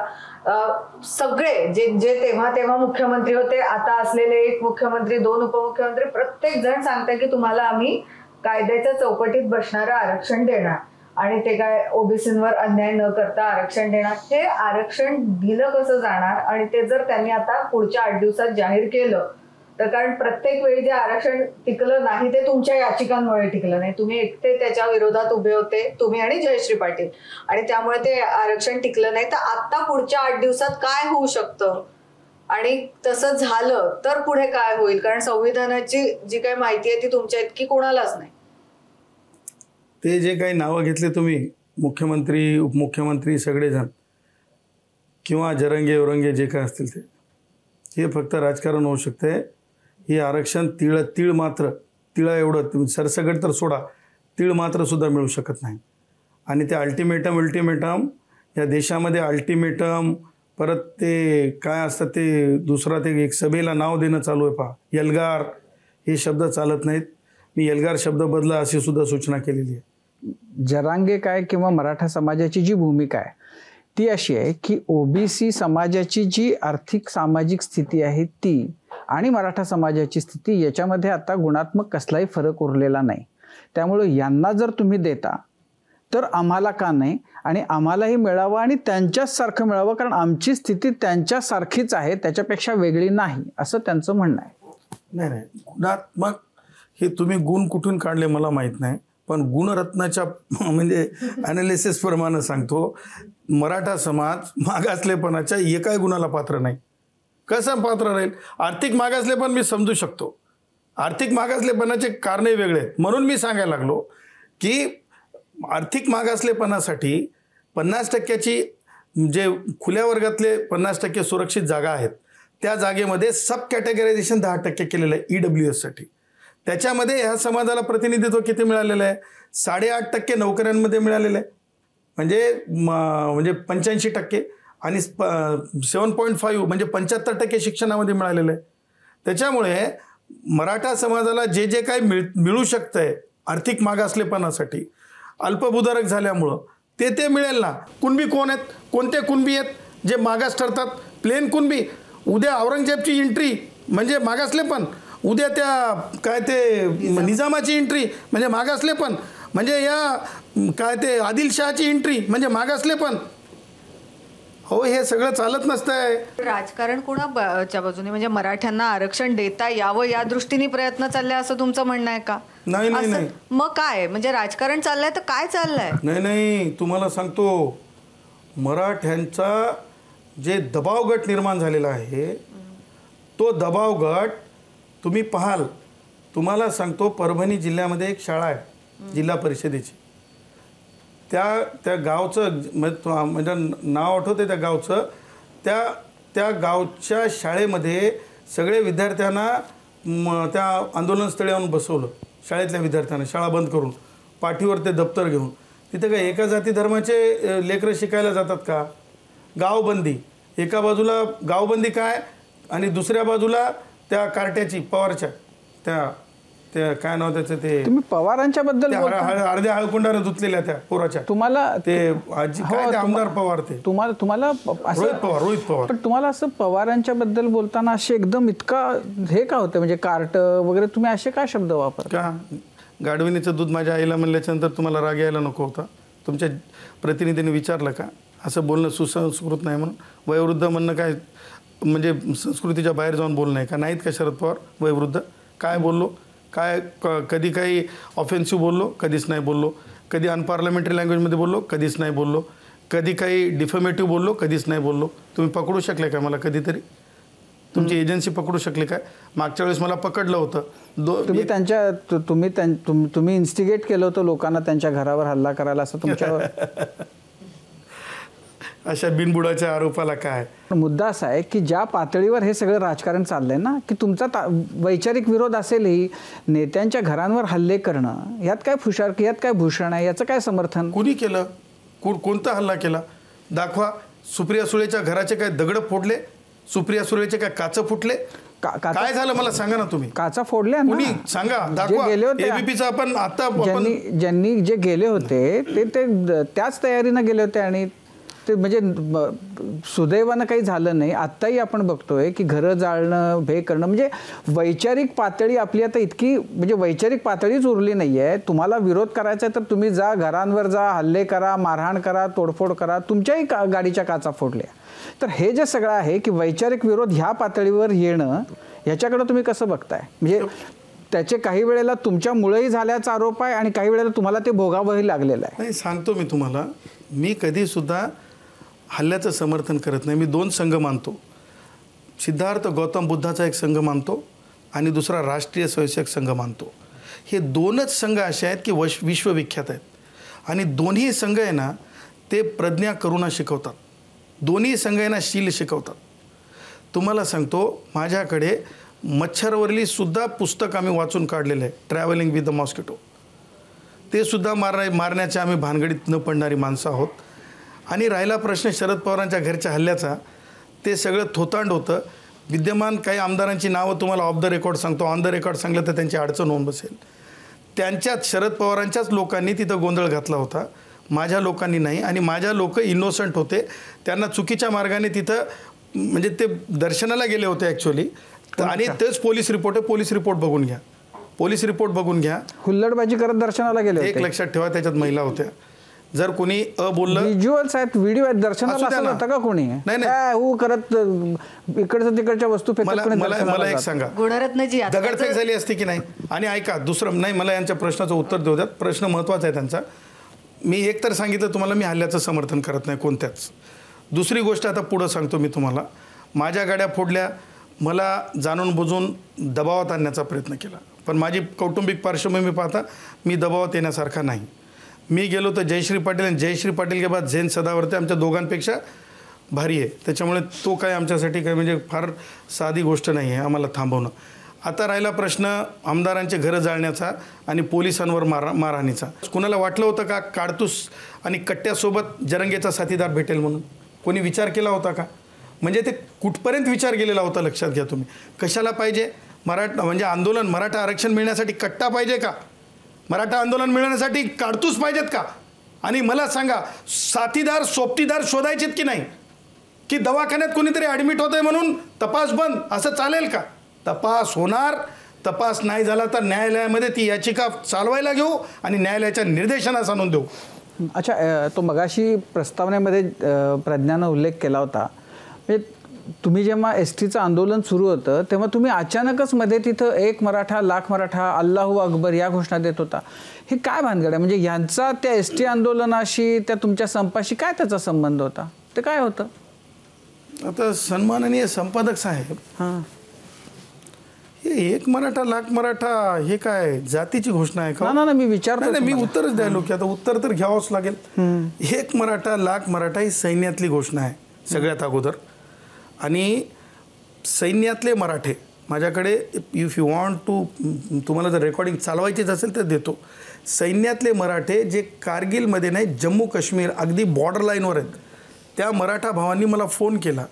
सगळे जे तेव्हा मुख्यमंत्री होते, आता असलेले एक मुख्यमंत्री, 2 उपमुख्यमंत्री, प्रत्येक जण सांगते की तुम्हाला आम्ही कायद्याच्या चौकटीत बसणारं आरक्षण देणार, आणि ते काय ओबीसींवर अन्याय न करता आरक्षण देणार. हे आरक्षण दिलं कसं जाणार? आणि ते जर त्यांनी आता पुढच्या 8 दिवसात जाहीर केलं तर, कारण प्रत्येक वेळी जे आरक्षण टिकलं नाही ते तुमच्या याचिकांमुळे टिकलं नाही. तुम्ही एकटे त्याच्या विरोधात उभे होते, तुम्ही आणि जयश्री पाटील, आणि त्यामुळे ते आरक्षण टिकलं नाही. तर आता पुढच्या 8 दिवसात काय होऊ शकतं, आणि तसं झालं तर पुढे काय होईल? कारण संविधानाची जी काही माहिती आहे ती तुमच्या इतकी कोणालाच नाही. ते जे काही नावं घेतले तुम्ही, मुख्यमंत्री, उपमुख्यमंत्री, सगळेजण, किंवा जरंगे उरंगे जे काय असतील ते, हे फक्त राजकारण होऊ शकते. हे आरक्षण तीळ मात्र एवढं सरसगट तर सोडा, तीळ मात्र सुद्धा मिळू शकत नाही. आणि ते अल्टिमेटम या देशामध्ये अल्टिमेटम, परत ते काय असतं ते दुसरा, ते एक सभेला नाव देणं चालू आहे पहा, एल्गार, हे शब्द चालत नाहीत. मी एल्गार शब्द बदला अशी सुद्धा सूचना केलेली आहे. जरांगे काय किंवा मराठा समाजाची जी भूमिका आहे ती अशी आहे की ओबीसी समाजाची जी आर्थिक सामाजिक स्थिती आहे ती आणि मराठा समाजाची स्थिती याच्यामध्ये आता गुणात्मक कसलाही फरक उरलेला नाही. त्यामुळे यांना जर तुम्ही देता तर आम्हाला का नाही, आणि आम्हालाही मिळावं आणि त्यांच्याच सारखं मिळावं, कारण आमची स्थिती त्यांच्यासारखीच आहे, त्याच्यापेक्षा वेगळी नाही, असं त्यांचं म्हणणं आहे. नाही गुणात्मक हे तुम्ही गुण कुठून काढले मला माहीत नाही, पण गुणरत्नाच्या म्हणजे ॲनालिसिस प्रमाणे सांगतो, मराठा समाज मागासलेपणाच्या एकाही गुणाला पात्र नाही. कसं पात्र राहील? आर्थिक मागासलेपण मी समजू शकतो, आर्थिक मागासलेपणाचे कारणे वेगळे आहेत. म्हणून मी सांगायला लागलो की आर्थिक मागासलेपणासाठी 50% जे खुल्या वर्गातले 50% सुरक्षित जागा आहेत, त्या जागेमध्ये सब कॅटेगरायझेशन 10% केलेलं आहे EWSसाठी. त्याच्यामध्ये ह्या समाजाला प्रतिनिधित्व किती मिळालेलं आहे? 8.5% नोकऱ्यांमध्ये मिळालेलं आहे, म्हणजे 85%, आणि 7.5 म्हणजे 75% शिक्षणामध्ये मिळालेलं आहे. त्याच्यामुळे मराठा समाजाला जे जे काही मिळू शकतं आहे आर्थिक मागासलेपणासाठी, अल्पभूधारक झाल्यामुळं ते मिळेल ना. कुणबी कोण आहेत? कोणते कुणबी आहेत जे मागास ठरतात? प्लेन कुणबी. उद्या औरंगजेबची एंट्री म्हणजे मागासलेपण, उद्या त्या काय ते निजामाची एंट्री म्हणजे मागासलेपण, म्हणजे या काय ते आदिलशहाची एंट्री म्हणजे मागासलेपण. हो, हे सगळं चालत नसतंय. राजकारण कोणाच्या बाजूने, म्हणजे मराठ्यांना आरक्षण देता यावं या दृष्टीने प्रयत्न चालले असं तुमचं म्हणणं आहे का? नाही. मग काय म्हणजे राजकारण चाललंय तर काय चाललंय? नाही, तुम्हाला सांगतो, मराठ्यांचा जे दबाव गट निर्माण झालेला आहे, तो दबाव गट तुम्ही पाहाल. तुम्हाला सांगतो, परभणी जिल्ह्यामध्ये एक शाळा आहे जिल्हा परिषदेची, त्या गावचं म्हणजे नाव आठवते त्या गावचं, त्या गावच्या शाळेमध्ये सगळे विद्यार्थ्यांना त्या आंदोलनस्थळी आणून बसवलं. शाळेतल्या विद्यार्थ्यांना शाळा बंद करून पाठीवर ते दप्तर घेऊन. तिथे काय एका जाती धर्माचे लेकरं शिकायला जातात का? गावबंदी, एका बाजूला गावबंदी काय, आणि दुसऱ्या बाजूला त्या कार्ट्याची पवारच्या त्या काय नाव त्याचं, ते तुम्ही पवारांच्या बद्दल अर्ध्या हळकुंडाने धुतलेल्या त्या पोराच्या, तुम्हाला ते आजी काय ते आमदार पवार, ते तुम्हाला रोहित पवार. पण तुम्हाला असं पवारांच्या बद्दल बोलताना असे एकदम इतका हे का होतं, म्हणजे कार्ट वगैरे, तुम्ही असे काय शब्द वापरता? का गाढविणीचं दूध माझ्या आईला म्हणल्याच्यानंतर तुम्हाला राग यायला नको होता? तुमच्या प्रतिनिधीने विचारलं का असं बोलणं सुसंस्कृत नाही म्हणून? वयोवृद्ध म्हणणं काय म्हणजे संस्कृतीच्या बाहेर जाऊन बोलणं आहे का? नाहीत का शरद पवार वयोवृद्ध? काय बोललो? काय कधी काही ऑफेन्सिव्ह बोललो? कधीच नाही बोललो. कधी अनपार्लमेंटरी लँग्वेजमध्ये बोललो? कधीच नाही बोललो. कधी काही डिफमेटिव्ह बोललो? कधीच नाही बोललो. तुम्ही पकडू शकले का मला कधीतरी? तुमची एजन्सी पकडू शकली काय? मागच्या वेळेस मला पकडलं होतं. तुम्ही इन्स्टिगेट केलं होतं लोकांना त्यांच्या घरावर हल्ला करायला, असं तुमच्यावर अशा बिनबुडाच्या आरोपाला काय? मुद्दा असा आहे की ज्या पातळीवर हे सगळं राजकारण चाललंय ना, की तुमचा वैचारिक विरोध असेलही, नेत्यांच्या घरांवर हल्ले करणं यात काय फुशारकी, यात काय भूषण आहे, याचं काय समर्थन? कुणी केलं? कोणता हल्ला केला? दाखवा. सुप्रिया सुळेच्या घराचे काय दगड फोडले? सुप्रिया सुळेचे काय काच फुटले? काय झालं मला सांगा ना तुम्ही. काचा फोडल्या कुणी सांगा, दाखवा. एबीपीचा आपण आता ज्यांनी जे गेले होते ते त्याच तयारीनं गेले होते, आणि ते म्हणजे सुदैवानं काही झालं नाही. आत्ताही आपण बघतोय की घरं जाळणं, भे करणं, म्हणजे वैचारिक पातळी आपली आता इतकी, म्हणजे वैचारिक पातळीच उरली नाही आहे. तुम्हाला विरोध करायचा आहे तर तुम्ही जा, घरांवर जा, हल्ले करा, मारहाण करा, तोडफोड करा. तुमच्याही गाडीच्या काचा फोडल्या. तर हे जे सगळं आहे की वैचारिक विरोध ह्या पातळीवर येणं, ह्याच्याकडे तुम्ही कसं बघताय? म्हणजे त्याचे काही वेळेला तुमच्यामुळेही झाल्याचा आरोप आहे, आणि काही वेळेला तुम्हाला ते भोगावंही लागलेलं आहे. नाही, सांगतो मी तुम्हाला, मी कधीसुद्धा हल्ल्याचं समर्थन करत नाही. मी 2 संघ मानतो. सिद्धार्थ गौतम बुद्धाचा एक संघ मानतो, आणि दुसरा राष्ट्रीय स्वयंसेवक संघ मानतो. हे 2च संघ असे आहेत की विश्वविख्यात आहेत, आणि दोन्ही संघ आहे ना ते प्रज्ञा करुणा शिकवतात. दोन्ही संघ आहे ना शील शिकवतात. तुम्हाला सांगतो, माझ्याकडे मच्छरवरली सुद्धा पुस्तक आम्ही वाचून काढलेलं आहे, ट्रॅव्हलिंग विथ द मॉस्किटो. ते सुद्धा मारण्याच्या आम्ही भानगडीत न पडणारी माणसं आहोत. आणि राहिला प्रश्न शरद पवारांच्या घरच्या हल्ल्याचा, ते सगळं थोतांड होतं. विद्यमान काही आमदारांची नावं तुम्हाला ऑफ द रेकॉर्ड सांगतो, ऑन द रेकॉर्ड सांगलं तर त्यांची अडचण होऊन बसेल. त्यांच्याच शरद पवारांच्याच लोकांनी तिथं गोंधळ घातला होता, माझ्या लोकांनी नाही. आणि माझ्या लोक इनोसंट होते, त्यांना चुकीच्या मार्गाने तिथं म्हणजे ते दर्शनाला गेले होते ॲक्च्युअली. आणि तेच पोलीस रिपोर्ट आहे, पोलीस रिपोर्ट बघून घ्या, पोलीस रिपोर्ट बघून घ्या. हुल्लडबाजी करत दर्शनाला गेले. एक लक्षात ठेवा, त्याच्यात महिला होत्या. जर कोणी बोललं, व्हिज्युअल्स आहेत, व्हिडिओ आहेत, दर्शनाला असं होतं का कोणी नाही काय करत इकडचं तिकडच्या वस्तू फेकत मला एक सांगा, गुणरत्नजी दगडफेक झाली असती की नाही? आणि ऐका, दुसरं नाही, मला यांच्या प्रश्नाचं उत्तर देऊ द्यात, प्रश्न महत्त्वाचा आहे त्यांचा. मी एक तर सांगितलं तुम्हाला, मी हल्ल्याचं समर्थन करत नाही कोणत्याच. दुसरी गोष्ट आता पुढं सांगतो मी तुम्हाला. माझ्या गाड्या फोडल्या, मला जाणून बुजून दबावात आणण्याचा प्रयत्न केला, पण माझी कौटुंबिक पार्श्वभूमी पाहता मी दबावात येण्यासारखा नाही. मी गेलो तर जयश्री पाटील आणि जयश्री पाटील के बाद झेन सदावर्ते आमच्या दोघांपेक्षा भारी आहे. त्याच्यामुळे तो काय आमच्यासाठी काय म्हणजे फार साधी गोष्ट नाही आहे आम्हाला थांबवणं. आता राहिला प्रश्न आमदारांचे घरं जाळण्याचा आणि पोलिसांवर मारहाणीचा. कुणाला वाटलं होतं का काडतूस आणि कट्ट्यासोबत जरंगेचा साथीदार भेटेल म्हणून? कोणी विचार केला होता का? म्हणजे ते कुठपर्यंत विचार केलेला होता लक्षात घ्या तुम्ही. कशाला पाहिजे म्हणजे आंदोलन? मराठा आरक्षण मिळण्यासाठी कट्टा पाहिजे का? मराठा आंदोलन मिळवण्यासाठी काडतूस पाहिजेत का? आणि मला सांगा, साथीदार सोबतीदार शोधायचेत की नाही? की दवाखान्यात कोणीतरी ॲडमिट होतंय म्हणून तपास बंद, असं चालेल का? तपास होणार. तपास नाही झाला तर न्यायालयामध्ये ती याचिका चालवायला घेऊ आणि न्यायालयाच्या निर्देशनास आणून देऊ. अच्छा, तो मगाशी प्रस्तावनेमध्ये प्रज्ञानं उल्लेख केला होता, म्हणजे तुम्ही जेव्हा STचं आंदोलन सुरू होतं तेव्हा तुम्ही अचानकच मध्ये तिथं एक मराठा लाख मराठा अल्लाहू अकबर या घोषणा देत होता. हे काय भानगड आहे? म्हणजे यांचा त्या ST आंदोलनाशी, त्या तुमच्या संपाशी काय त्याचा संबंध होता? ते काय होतं? आता सन्माननीय संपादक साहेब, हां, हे एक मराठा लाख मराठा हे काय जातीची घोषणा आहे का? ना मी विचारतो. नाही, मी उत्तरच द्यायलो की आता उत्तर तर घ्यावंच लागेल. एक मराठा लाख मराठा ही सैन्यातली घोषणा आहे सगळ्यात अगोदर. आणि सैन्यातले मराठे माझ्याकडे, इफ यू वॉन्ट टू, तुम्हाला जर रेकॉर्डिंग चालवायचीच असेल तर देतो. सैन्यातले मराठे जे कारगिलमध्ये नाही, जम्मू काश्मीर अगदी बॉर्डर लाईनवर आहेत, त्या मराठा भावांनी मला फोन केला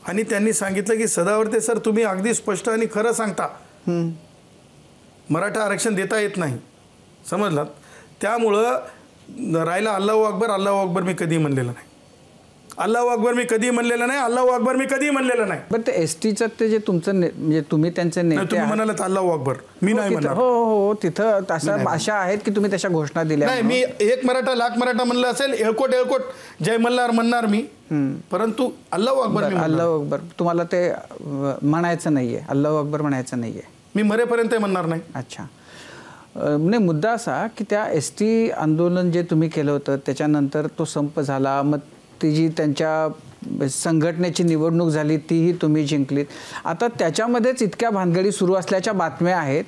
आणि त्यांनी सांगितलं की सदावर्ते सर, तुम्ही अगदी स्पष्ट आणि खरं सांगता, मराठा आरक्षण देता येत नाही. समजलात? त्यामुळं राहिला अल्लाहू अकबर. अल्लाहू अकबर मी कधी म्हणलेलं नाही. अल्लाहू अकबर मी कधी म्हणलेलं नाही. अल्लाहू अकबर मी कधी म्हणलेलं नाही. पण ते STचं ते जे तुमचं म्हणजे तुम्ही त्यांचे नेते, तुम्ही म्हणालात अल्लाहू अकबर, मी नाही म्हणणार. हो, तिथं तशा भाषा आहेत की तुम्ही तशा घोषणा दिल्या. नाही, मी एक मराठा लाख मराठा म्हणलं असेल, एळकोट जय मल्हार म्हणणार मी, परंतु अल्लाहू अकबर, अल्लाहू अकबर तुम्हाला ते म्हणायचं नाहीये, अल्लाहू अकबर म्हणायचं नाहीये. मी मरेपर्यंत म्हणणार नाही. अच्छा, नाही, मुद्दा असा की त्या ST आंदोलन जे तुम्ही केलं होतं त्याच्यानंतर तो संप झाला, मग ती जी त्यांच्या संघटनेची निवडणूक झाली तीही तुम्ही जिंकलीत. आता त्याच्यामध्येच इतक्या भानगडी सुरू असल्याच्या बातम्या आहेत,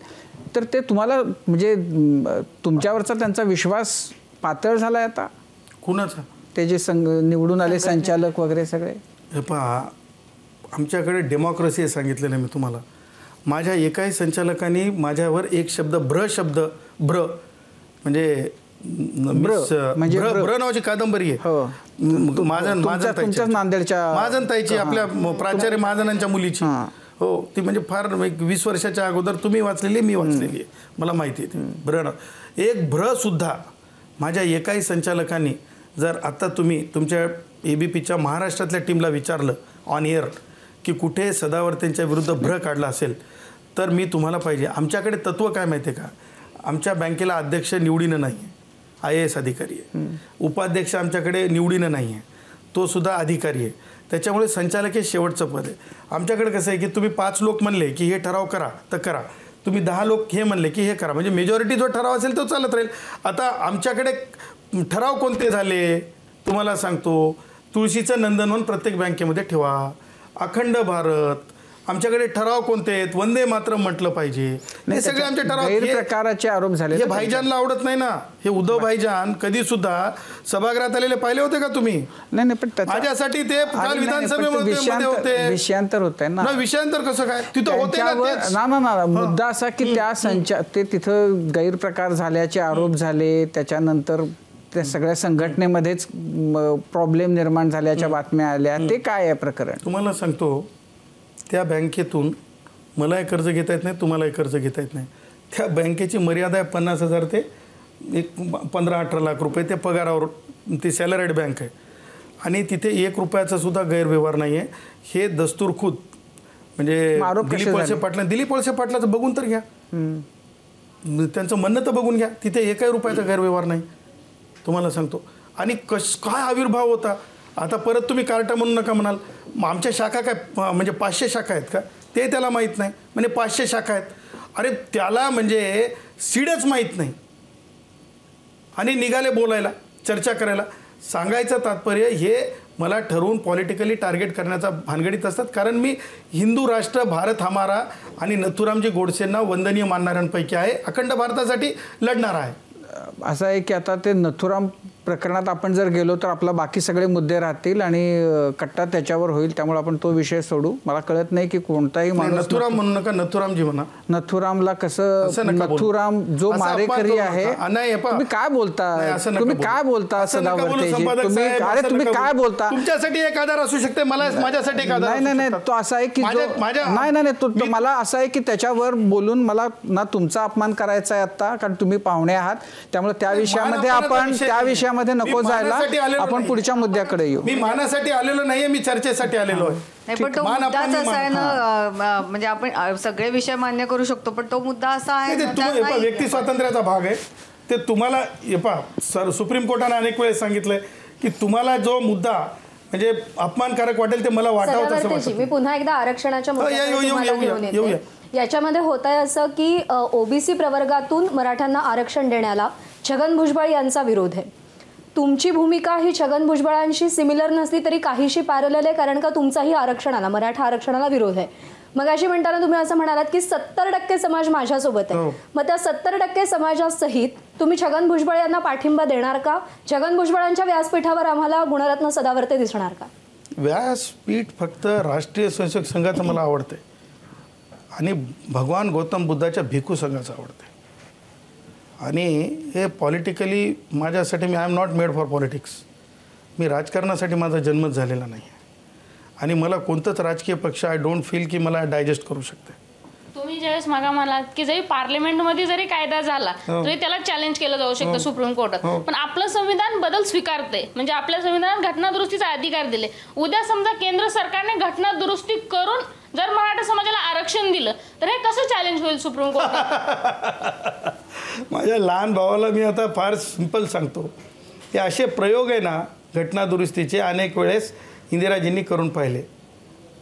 तर ते तुम्हाला म्हणजे तुमच्यावरचा त्यांचा विश्वास पातळ झाला आहे आता? कुणाचा? ते जे निवडून आले संचालक वगैरे सगळे. हे पहा, आमच्याकडे डेमोक्रेसी सांगितलेलं आहे मी तुम्हाला. माझ्या एकाही संचालकांनी माझ्यावर एक शब्द भ्र म्हणजे भ्र नावाची कादंबरी आहे महाजनताईची, आपल्या प्राचार्य महाजनांच्या मुलीची. हो, ती म्हणजे फार 20 वर्षाच्या अगोदर तुम्ही वाचलेली, मी वाचलेली आहे, मला माहिती आहे. एक भ्र सुद्धा माझ्या एकाही संचालकांनी, जर आता तुम्ही तुमच्या ABPच्या महाराष्ट्रातल्या टीमला विचारलं ऑन एअर की कुठे सदावर्तेंच्या विरुद्ध भ्र काढला असेल, तर मी तुम्हाला पाहिजे. आमच्याकडे तत्त्व काय माहिती आहे का? आमच्या बँकेला अध्यक्ष निवडीनं नाही आहे, IAS अधिकारी आहे. उपाध्यक्ष आमच्याकडे निवडीनं नाही आहे, तो सुद्धा अधिकारी आहे. त्याच्यामुळे संचालक हे शेवटचं पद आहे. आमच्याकडे कसं आहे की तुम्ही 5 लोक म्हणले की हे ठराव करा तर करा, तुम्ही 10 लोक हे म्हणले की हे करा, म्हणजे मेजॉरिटी जो ठराव असेल तो चालत राहील. आता आमच्याकडे ठराव कोणते झाले तुम्हाला सांगतो. तुळशीचं नंदनवन प्रत्येक बँकेमध्ये ठेवा, अखंड भारत. आमच्याकडे ठराव कोणते आहेत? वंदे मातरम म्हटलं पाहिजे. हे सगळे आमचे ठराव. प्रकाराचे आरोप झाले. हे भाईजानला आवडत नाही ना. हे उद्धव भाईजान कधी सुद्धा सभागृहात आलेले पाहिले होते का तुम्ही? नाही, पण माझ्यासाठी ते काल विधानसभेमध्ये होते. विषयांतर होत आहे ना. विषयांतर कसं काय? तिथं होते ना. मुद्दा असा की त्या ते तिथं गैरप्रकार झाल्याचे आरोप झाले, त्याच्यानंतर त्या सगळ्या संघटनेमध्येच प्रॉब्लेम निर्माण झाल्याच्या बातम्या आल्या. ते काय आहे प्रकरण? तुम्हाला सांगतो, त्या बँकेतून मलाही कर्ज घेता येत नाही, तुम्हालाही कर्ज घेता येत नाही. त्या बँकेची मर्यादा आहे 50,000 ते 15-18 लाख रुपये. ते पगारावर, ती सॅलरीड बँक आहे आणि तिथे 1 रुपयाचा सुद्धा गैरव्यवहार नाही आहे. हे दस्तूरखुद म्हणजे दिलीप वळसे पाटलाचं बघून तर घ्या, त्यांचं म्हणणं तर बघून घ्या. तिथे 1 रुपयाचा गैरव्यवहार नाही. तुम्हाला सांगतो, आणि काय आविर्भाव होता. आता परत तुम्ही कार्टा म्हणू नका म्हणाल. मग आमच्या शाखा काय म्हणजे 500 शाखा आहेत का ते त्याला माहीत नाही. म्हणजे 500 शाखा आहेत. अरे त्याला म्हणजे सीडच माहीत नाही आणि निघाले बोलायला, चर्चा करायला. सांगायचं तात्पर्य हे मला ठरवून पॉलिटिकली टार्गेट करण्याचा भानगडीत असतात. कारण मी हिंदू राष्ट्र भारत हमारा आणि नथुरामजी गोडसेंना वंदनीय मानणाऱ्यांपैकी आहे. अखंड भारतासाठी लढणार आहे. असं आहे की आता ते नथुराम प्रकरणात आपण जर गेलो तर आपला बाकी सगळे मुद्दे राहतील आणि कट्टा त्याच्यावर होईल. त्यामुळे आपण तो विषय सोडू. मला कळत नाही की कोणताही माणूस नथुराम म्हणू नका, नथुरामजी म्हणा. नथुरामला कसं, नथुराम जो मारेकरी आहे. तुम्ही काय बोलता, तुम्ही काय बोलता सदावर्तेजी, तुम्ही अरे तुम्ही काय बोलता. तुमच्यासाठी एक आधार असू शकते, मला माझ्यासाठी एक आधार. नाही नाही तो असा आहे की नाही नाही तो मला असं आहे की त्याच्यावर बोलून मला ना तुमचा अपमान करायचा आहे आता, कारण तुम्ही पाहुणे आहात. त्यामुळे त्या विषयामध्ये आपण त्या विषयामध्ये नको जायला. आपण पुढच्या मुद्द्याकडे येऊ. मी मानासाठी आलेलो नाहीये, मी चर्चेसाठी आलेलो आहे. नाही पण तो मुद्दाच असा आहे ना, म्हणजे आपण सगळे विषय मान्य करू शकतो पण तो मुद्दा असा आहे व्यक्ती स्वातंत्र्याचा भाग आहे. ते तुम्हाला सुप्रीम कोर्टाने अनेक वेळेस सांगितलंय की तुम्हाला जो मुद्दा म्हणजे अपमानकारक वाटेल ते मला वाटावं तसं वाटतं. मी पुन्हा एकदा आरक्षणाच्या मुद्द्यावर याच्यामध्ये होत आहे असं की ओबीसी प्रवर्गातून मराठ्यांना आरक्षण देण्याला छगन भुजबळ यांचा विरोध आहे. तुमची भूमिका ही छगन भुजबळांशी सिमिलर नसली तरी काहीशी पॅरलल आहे, कारण का तुमचाही आरक्षणाला, मराठा आरक्षणाला विरोध आहे. मग अशी म्हणताना तुम्ही असं म्हणालात की 70% समाज माझ्यासोबत आहे. मग त्या 70% समाजासहित तुम्ही छगन भुजबळ यांना पाठिंबा देणार का? छगन भुजबळांच्या व्यासपीठावर आम्हाला गुणरत्न सदावर्ते दिसणार का? व्यासपीठ फक्त राष्ट्रीय स्वयंसेवक संघाचं मला आवडते आणि भगवान गौतम बुद्धाच्या भिक्खू संघाचं आवडते. आणि हे पॉलिटिकली माझ्यासाठी I am not made for politics. मी राजकारणासाठी माझा जन्मच झालेला नाही आहे आणि मला कोणतंच राजकीय पक्ष आय डोंट फील की मला डायजेस्ट करू शकते. तुम्ही ज्यावेळेस मागा म्हणालात की जरी पार्लमेंटमध्ये जरी कायदा झाला तरी त्याला चॅलेंज केलं जाऊ शकतं सुप्रीम कोर्टात, पण आपलं संविधान बदल स्वीकारते. म्हणजे आपल्या संविधानात घटना दुरुस्तीचा अधिकार दिले. उद्या समजा केंद्र सरकारने घटना दुरुस्ती करून जर मराठा समाजाला आरक्षण दिलं तर हे कसं चॅलेंज होईल सुप्रीम कोर्टात? माझ्या लहान भावाला मी आता फार सिंपल सांगतो. हे असे प्रयोग आहे ना घटना दुरुस्तीचे अनेक वेळेस इंदिराजींनी करून पाहिले.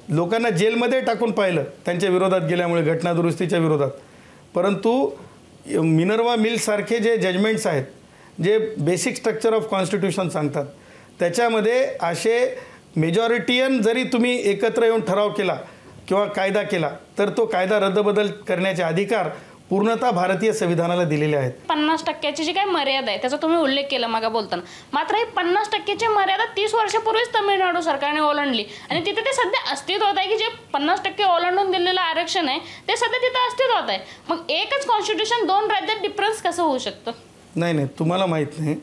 लोकांना जेलमध्ये टाकून पाहिलं त्यांच्या विरोधात गेल्यामुळे, घटना दुरुस्तीच्या विरोधात. परंतु मिनर्वा मिलसारखे जे जजमेंट्स आहेत, जे बेसिक स्ट्रक्चर ऑफ कॉन्स्टिट्यूशन सांगतात, त्याच्यामध्ये असे मेजॉरिटीयन जरी तुम्ही एकत्र येऊन ठराव केला किंवा कायदा केला तर तो कायदा रद्दबदल करण्याचे अधिकार पूर्णतः भारतीय संविधानाला दिलेले आहेत. 50% जी काही मर्यादा आहे त्याचा तुम्ही उल्लेख केला मागा बोलताना. मात्र ही 50%ची मर्यादा 30 वर्षापूर्वीच तमिळनाडू सरकारने ओलांडली आणि तिथे ते सध्या अस्तित्वात आहे की जे 50% ओलांडून दिलेलं आरक्षण आहे ते सध्या तिथे अस्तित्वात आहे. मग एकच कॉन्स्टिट्यूशन 2 राज्यात डिफरन्स कसं होऊ शकतं? नाही तुम्हाला माहीत नाही.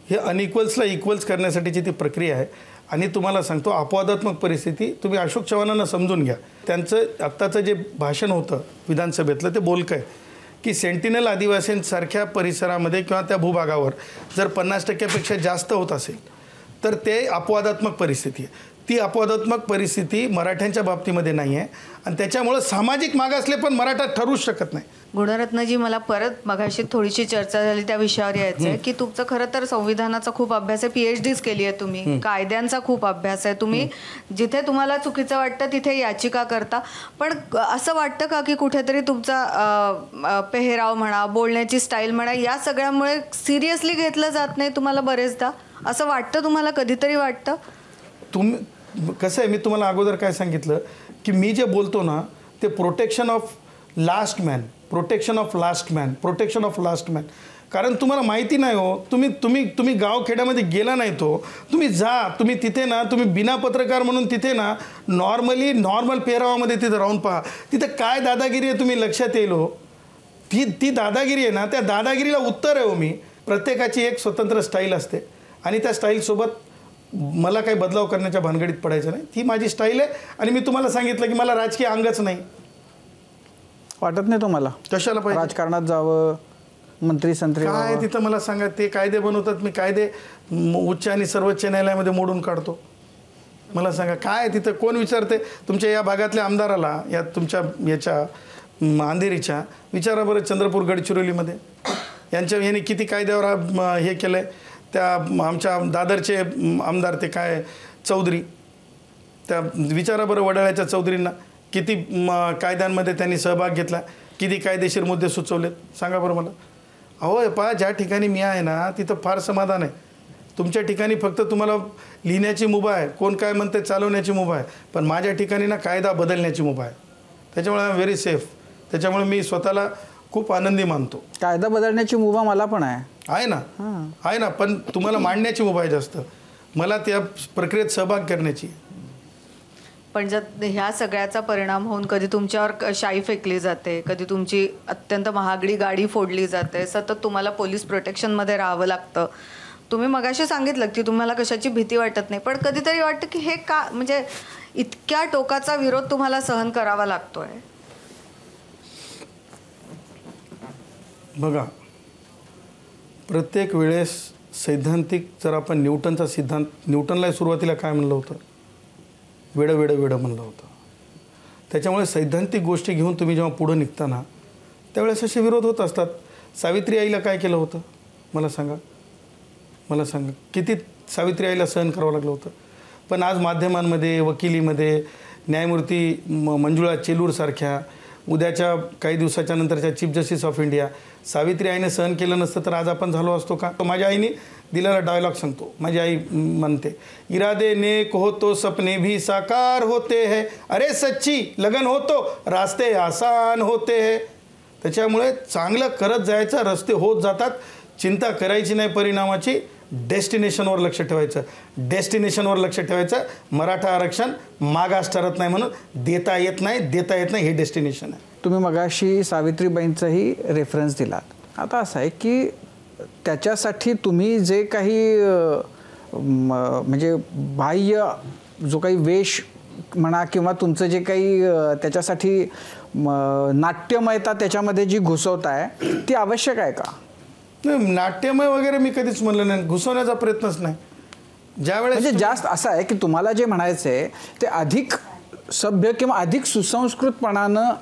हे अनइक्वल्सला इक्वल्स करण्यासाठीची ती प्रक्रिया आहे. आणि तुम्हाला सांगतो अपवादात्मक परिस्थिती तुम्ही अशोक चव्हाणांना समजून घ्या. त्यांचं आत्ताचं जे भाषण होतं विधानसभेतलं ते बोलकं आहे की सेंटिनल आदिवासींसारख्या परिसरामध्ये किंवा त्या भूभागावर जर 50%पेक्षा जास्त होत असेल तर ते अपवादात्मक परिस्थिती आहे. ती अपवादात्मक परिस्थिती मराठ्यांच्या बाबतीमध्ये नाही आहे आणि त्याच्यामुळं सामाजिक मागासले पण मराठा ठरूच शकत नाही. गुणरत्नजी, मला परत मगाशी थोडीशी चर्चा झाली त्या विषयावर यायचं आहे की तुमचं खरं तर संविधानाचा खूप अभ्यास आहे, PhDच केली आहे तुम्ही, कायद्यांचा खूप अभ्यास आहे, तुम्ही जिथे तुम्हाला चुकीचं वाटतं तिथे याचिका करता. पण असं वाटतं का की कुठेतरी तुमचा पेहराव म्हणा, बोलण्याची स्टाईल म्हणा, या सगळ्यामुळे सिरियसली घेतलं जात नाही तुम्हाला बरेचदा? असं वाटतं तुम्हाला? कधीतरी वाटतं? कसं आहे, मी तुम्हाला अगोदर काय सांगितलं की मी जे बोलतो ना ते protection of last man, protection of last man, protection of last man. कारण तुम्हाला माहिती नाही हो, तुम्ही गावखेड्यामध्ये गेला नाही तो, तुम्ही जा, तुम्ही तिथे ना तुम्ही बिना पत्रकार म्हणून तिथे ना नॉर्मल पेहरावामध्ये तिथे राहून पहा, तिथे काय दादागिरी आहे तुम्ही लक्षात येईल हो. ती दादागिरी आहे ना, त्या दादागिरीला उत्तर आहे हो मी. प्रत्येकाची एक स्वतंत्र स्टाईल असते आणि त्या स्टाईलसोबत मला काही बदलाव करण्याच्या भानगडीत पडायचं नाही. ती माझी स्टाईल आहे आणि मी तुम्हाला सांगितलं की मला राजकीय अंगच नाही. वाटत नाही तुम्हाला कशाला पाहिजे राजकारणात जावं, मंत्री संत्री काय तिथं? मला सांगा, ते कायदे बनवतात, मी कायदे उच्च आणि सर्वोच्च न्यायालयामध्ये मोडून काढतो. मला सांगा काय तिथं कोण विचारते? तुमच्या या भागातल्या आमदाराला, या तुमच्या याच्या अंधेरीच्या विचारा बरं, चंद्रपूर गडचिरोलीमध्ये यांनी किती कायद्यावर हे केलं आहे. त्या आमच्या दादरचे आमदार ते काय चौधरी, त्या विचारा बरं वडाळ्याच्या चौधरींना किती कायद्यांमध्ये त्यांनी सहभाग घेतला, किती कायदेशीर मुद्दे सुचवलेत, सांगा बरं मला. अहो पहा, ज्या ठिकाणी मी आहे ना तिथं फार समाधान आहे. तुमच्या ठिकाणी फक्त तुम्हाला लिहिण्याची मुभा आहे, कोण काय म्हणते चालवण्याची मुभा आहे, पण माझ्या ठिकाणी ना कायदा बदलण्याची मुभा आहे. त्याच्यामुळे आय एम व्हेरी सेफ. त्याच्यामुळे मी स्वतःला खूप आनंदी मानतो. कायदा बदलण्याची मुभा मला पण आहे ना, आहे ना, पण तुम्हाला मांडण्याची मुभा आहे जास्त, मला त्या प्रक्रियेत सहभाग करण्याची. पण जर ह्या सगळ्याचा परिणाम होऊन कधी तुमच्यावर शाई फेकली जाते, कधी तुमची अत्यंत महागडी गाडी फोडली जाते, सतत तुम्हाला पोलीस प्रोटेक्शनमध्ये राहावं लागतं. तुम्ही मगाशी सांगितलं की तुम्हाला कशाची भीती वाटत नाही, पण कधीतरी वाटतं की हे का, म्हणजे इतक्या टोकाचा विरोध तुम्हाला सहन करावा लागतोय. बघा, प्रत्येक वेळेस सैद्धांतिक, जर आपण न्यूटनचा सिद्धांत, न्यूटनला सुरुवातीला काय म्हणलं होतं, वेडं वेडं वेडं म्हणलं होतं. त्याच्यामुळे सैद्धांतिक गोष्टी घेऊन तुम्ही जेव्हा पुढं निघताना त्यावेळेस असे विरोध होत असतात. सावित्री आईला काय केलं होतं मला सांगा, किती सावित्री आईला सहन करावं लागलं होतं. पण आज माध्यमांमध्ये, वकिलीमध्ये न्यायमूर्ती मंजुळा चेलूरसारख्या, उद्याच्या काही दिवसाच्या नंतरच्या chief justice of India, Savitri आईने सहन केलं नसतं तर आज आपण झालो असतो का. माझ्या आईने दिलेला डायलॉग सांगतो. माझी आई म्हणते, इरादे नेक हो तो सपने भी साकार होते हैं, अरे सच्ची लगन हो तो रास्ते आसान होते हैं. त्याच्यामुळे चांगलं करत जायचं, रस्ते होत जातात, चिंता करायची नाही परिणामाची. डेस्टिनेशनवर लक्ष ठेवायचं, डेस्टिनेशनवर लक्ष ठेवायचं. मराठा आरक्षण मागास ठरत नाही म्हणून देता येत नाही, हे डेस्टिनेशन आहे. तुम्ही मगाशी सावित्रीबाईंचाही रेफरन्स दिलात. आता असं आहे की त्याच्यासाठी तुम्ही जे काही म्हणजे बाह्य जो काही वेश म्हणा किंवा तुमचं जे काही त्याच्यासाठी नाट्यमयता त्याच्यामध्ये जी घुसवताय ती आवश्यक आहे का. नाट्यमय वगैरे मी कधीच म्हणलं नाही, घुसवण्याचा प्रयत्नच नाही. ज्यावेळेस म्हणजे जास्त असं आहे की तुम्हाला जे म्हणायचं आहे ते अधिक सभ्य किंवा अधिक सुसंस्कृतपणानं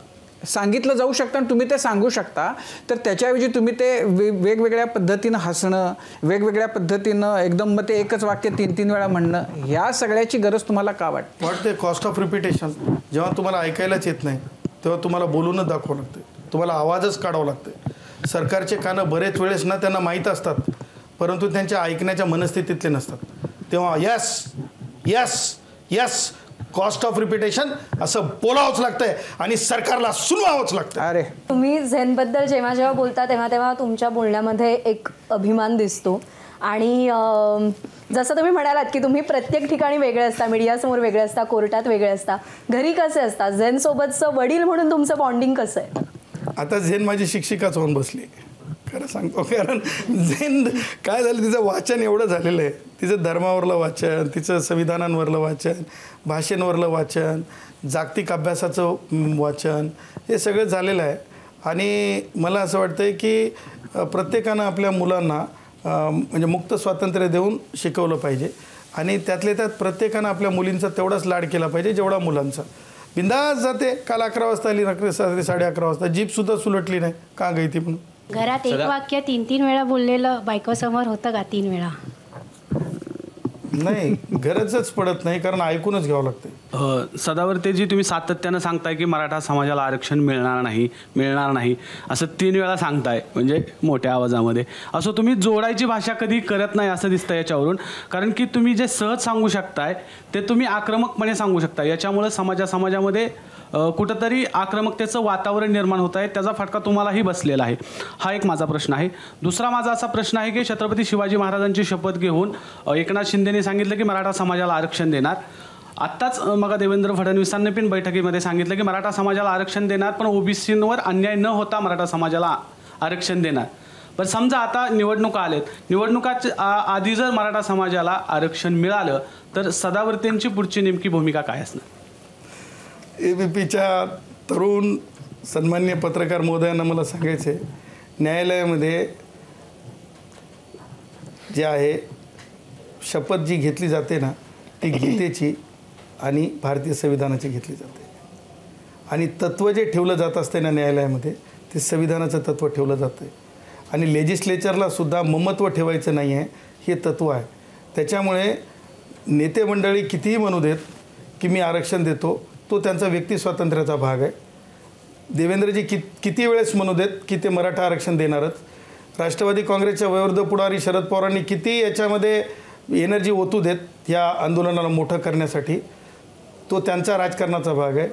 सांगितलं जाऊ शकतं आणि तुम्ही ते सांगू शकता, तर त्याच्याऐवजी तुम्ही ते वेगवेगळ्या पद्धतीनं हसणं, वेगवेगळ्या पद्धतीनं एकदम मग ते एकच वाक्य 3-3 वेळा म्हणणं, ह्या सगळ्याची गरज तुम्हाला का वाटते. Cost of repetition. जेव्हा तुम्हाला ऐकायलाच येत नाही तेव्हा तुम्हाला बोलूनच दाखवावं लागते, तुम्हाला आवाजच काढावं लागते. सरकारचे कानं बरेच वेळेस ना त्यांना माहीत असतात, परंतु त्यांच्या ऐकण्याच्या मनस्थितीतले नसतात. तेव्हा yes yes yes cost of repetition असं बोलावंच लागतंय आणि सरकारला सुनवावंच लागतं. अरे तुम्ही झेनबद्दल जेव्हा बोलता तेव्हा तुमच्या बोलण्यामध्ये एक अभिमान दिसतो. आणि जसं तुम्ही म्हणालात की तुम्ही प्रत्येक ठिकाणी वेगळे असता, मीडियासमोर वेगळे असता, कोर्टात वेगळे असता, घरी कसे असता, झेनसोबतचं वडील म्हणून तुमचं बॉन्डिंग कसं आहे. आता झेन माझी शिक्षिकाच होऊन बसली, खरं सांगतो. कारण झेन काय झालं, तिचं वाचन एवढं झालेलं आहे, तिचं धर्मावरलं वाचन, तिचं संविधानांवरलं वाचन, भाषेंवरलं वाचन, जागतिक अभ्यासाचं वाचन, हे सगळं झालेलं आहे. आणि मला असं वाटतं आहे की प्रत्येकानं आपल्या मुलांना म्हणजे मुक्त स्वातंत्र्य देऊन शिकवलं पाहिजे. आणि त्यातल्या त्यात प्रत्येकानं आपल्या मुलींचा तेवढाच लाड केला पाहिजे जेवढा मुलांचा. बिंदास जाते, काल 11 वाजता आली, रात्री 11:30 वाजता, जीपसुद्धा सुलटली नाही, का गई ती म्हणून. घरात एक वाक्य 3-3 वेळा बोललेलं बायकोसमोर होतं का 3 वेळा. नाही, गरजच पडत नाही, कारण ऐकूनच घ्यावं लागतं. सदावर्ते जी तुम्ही सातत्यानं सांगताय की मराठा समाजाला आरक्षण मिळणार नाही असं 3 वेळा सांगताय, म्हणजे मोठ्या आवाजामध्ये. असं तुम्ही जोडायची भाषा कधी करत नाही असं दिसतं याच्यावरून. कारण की तुम्ही जे सहज सांगू शकताय ते तुम्ही आक्रमकपणे सांगू शकता. याच्यामुळं समाजामध्ये कुठंतरी आक्रमकतेचं वातावरण निर्माण होत आहे, त्याचा फटका तुम्हालाही बसलेला आहे. हा एक माझा प्रश्न आहे. दुसरा माझा असा प्रश्न आहे की छत्रपती शिवाजी महाराजांची शपथ घेऊन एकनाथ शिंदेने सांगितलं की मराठा समाजाला आरक्षण देणार. आत्ताच मग देवेंद्र फडणवीसांनी पण बैठकीमध्ये सांगितलं की मराठा समाजाला आरक्षण देणार, पण ओबीसींवर अन्याय न होता मराठा समाजाला आरक्षण देणार. पण समजा आता निवडणुका आलेत, निवडणुकाच्या आधी जर मराठा समाजाला आरक्षण मिळालं तर सदावर्तेंची पुढची नेमकी भूमिका काय असणार. ABPच्या तरुण सन्मान्य पत्रकार महोदयांना मला सांगायचं आहे, न्यायालयामध्ये जे आहे शपथ जी घेतली जाते ना, ती गीतेची आणि भारतीय संविधानाची घेतली जाते. आणि तत्त्व जे ठेवलं जात असते ना न्यायालयामध्ये, ते संविधानाचं तत्त्व ठेवलं जातं. आणि लेजिस्लेचरला सुद्धा ममत्व ठेवायचं नाही आहे, हे तत्त्व आहे. त्याच्यामुळे नेते मंडळी कितीही म्हणू देत की मी आरक्षण देतो, तो त्यांचा व्यक्ती स्वातंत्र्याचा भाग आहे. देवेंद्रजी किती वेळेस म्हणू देत की ते मराठा आरक्षण देणारच. राष्ट्रवादी काँग्रेसच्या वयोवृद्ध पुढारी शरद पवारांनी किती याच्यामध्ये एनर्जी ओतू देत या आंदोलनाला मोठं करण्यासाठी, तो त्यांचा राजकारणाचा भाग आहे.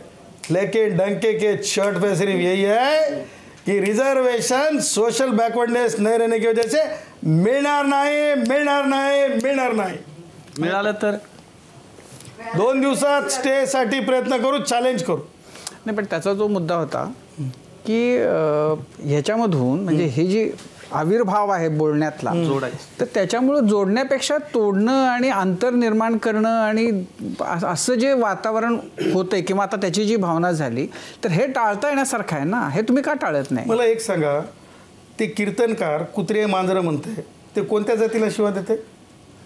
लेकिन डंके के शर्ट पे सिर्फ यही है कि रिजर्वेशन सोशल बैकवर्डनेस नहीं रहने की वजह से मिळणार नाही, मिळणार नाही, मिळणार नाही. मिळालं तर 2 दिवसात स्टेसाठी प्रयत्न करू, चॅलेंज करू. नाही, पण त्याचा जो मुद्दा होता की ह्याच्यामधून म्हणजे हे जी आविर्भाव आहे बोलण्यातला तर त्याच्यामुळं जोडण्यापेक्षा तोडणं आणि अंतर निर्माण करणं आणि असं जे वातावरण होतंय किंवा आता त्याची जी भावना झाली तर हे टाळता येण्यासारखं आहे ना. हे तुम्ही का टाळत नाही? मला एक सांगा, ते कीर्तनकार कुत्रे मांजरं म्हणते ते कोणत्या जातीला शिवा देते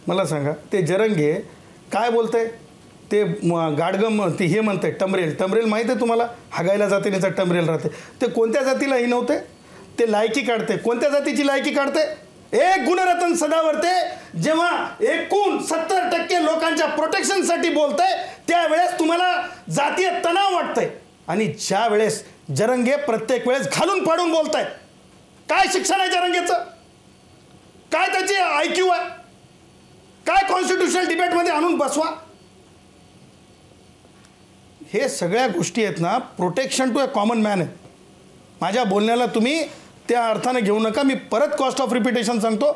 मला सांगा. ते जरंगे काय बोलतंय, ते गाडगम ते हे म्हणते टमरेल माहीत आहे तुम्हाला, हागायला जाते त्याचा टमरेल राहते, ते कोणत्या जातीला हिनवते, ते लायकी काढते. कोणत्या जातीची लायकी काढते? एक गुणरत्न सदावर्ते जेव्हा एकूण 70% लोकांच्या प्रोटेक्शनसाठी बोलतंय त्यावेळेस तुम्हाला जातीय तणाव वाटतंय, आणि ज्या वेळेस जरंगे प्रत्येक वेळेस घालून पाडून बोलताय. काय शिक्षण आहे जरंगेचं? काय त्याची IQ आहे? काय कॉन्स्टिट्यूशनल डिबेटमध्ये आणून बसवा. हे सगळ्या गोष्टी आहेत ना, protection to a common man आहे. माझ्या बोलण्याला तुम्ही त्या अर्थाने घेऊ नका. मी परत कॉस्ट ऑफ रिपिटेशन सांगतो,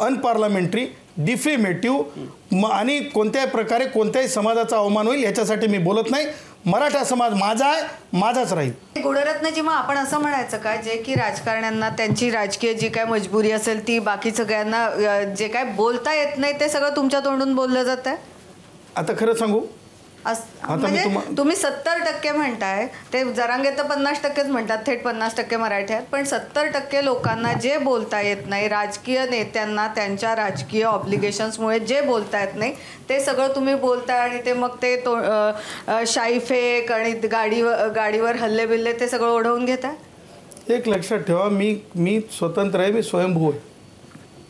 अनपार्लमेंटरी, डिफेमेटिव्ह आणि कोणत्याही प्रकारे कोणत्याही समाजाचा अवमान होईल याच्यासाठी मी बोलत नाही. मराठा समाज माझा आहे, माझाच राहील. गुणरत्नजी, मग आपण असं म्हणायचं का जे की राजकारण्यांना त्यांची राजकीय जी काय मजबुरी असेल ती बाकी सगळ्यांना जे काय बोलता येत नाही ते सगळं तुमच्या तोंडून बोललं जात आहे? आता खरं सांगू, म्हणजे तुम्ही 70% म्हणताय, ते जरांगे तर 50%च म्हणतात, थेट 50% मराठी आहेत, पण 70% लोकांना जे बोलता येत नाही, राजकीय नेत्यांना त्यांच्या राजकीय ऑब्लिगेशन्समुळे जे बोलता येत नाही ते सगळं तुम्ही बोलताय आणि ते मग ते शाई फेक आणि गाडीवर हल्ले बिल्ले ते सगळं ओढवून घेताय. एक लक्षात ठेवा, मी स्वतंत्र आहे, मी स्वयंभू आहे.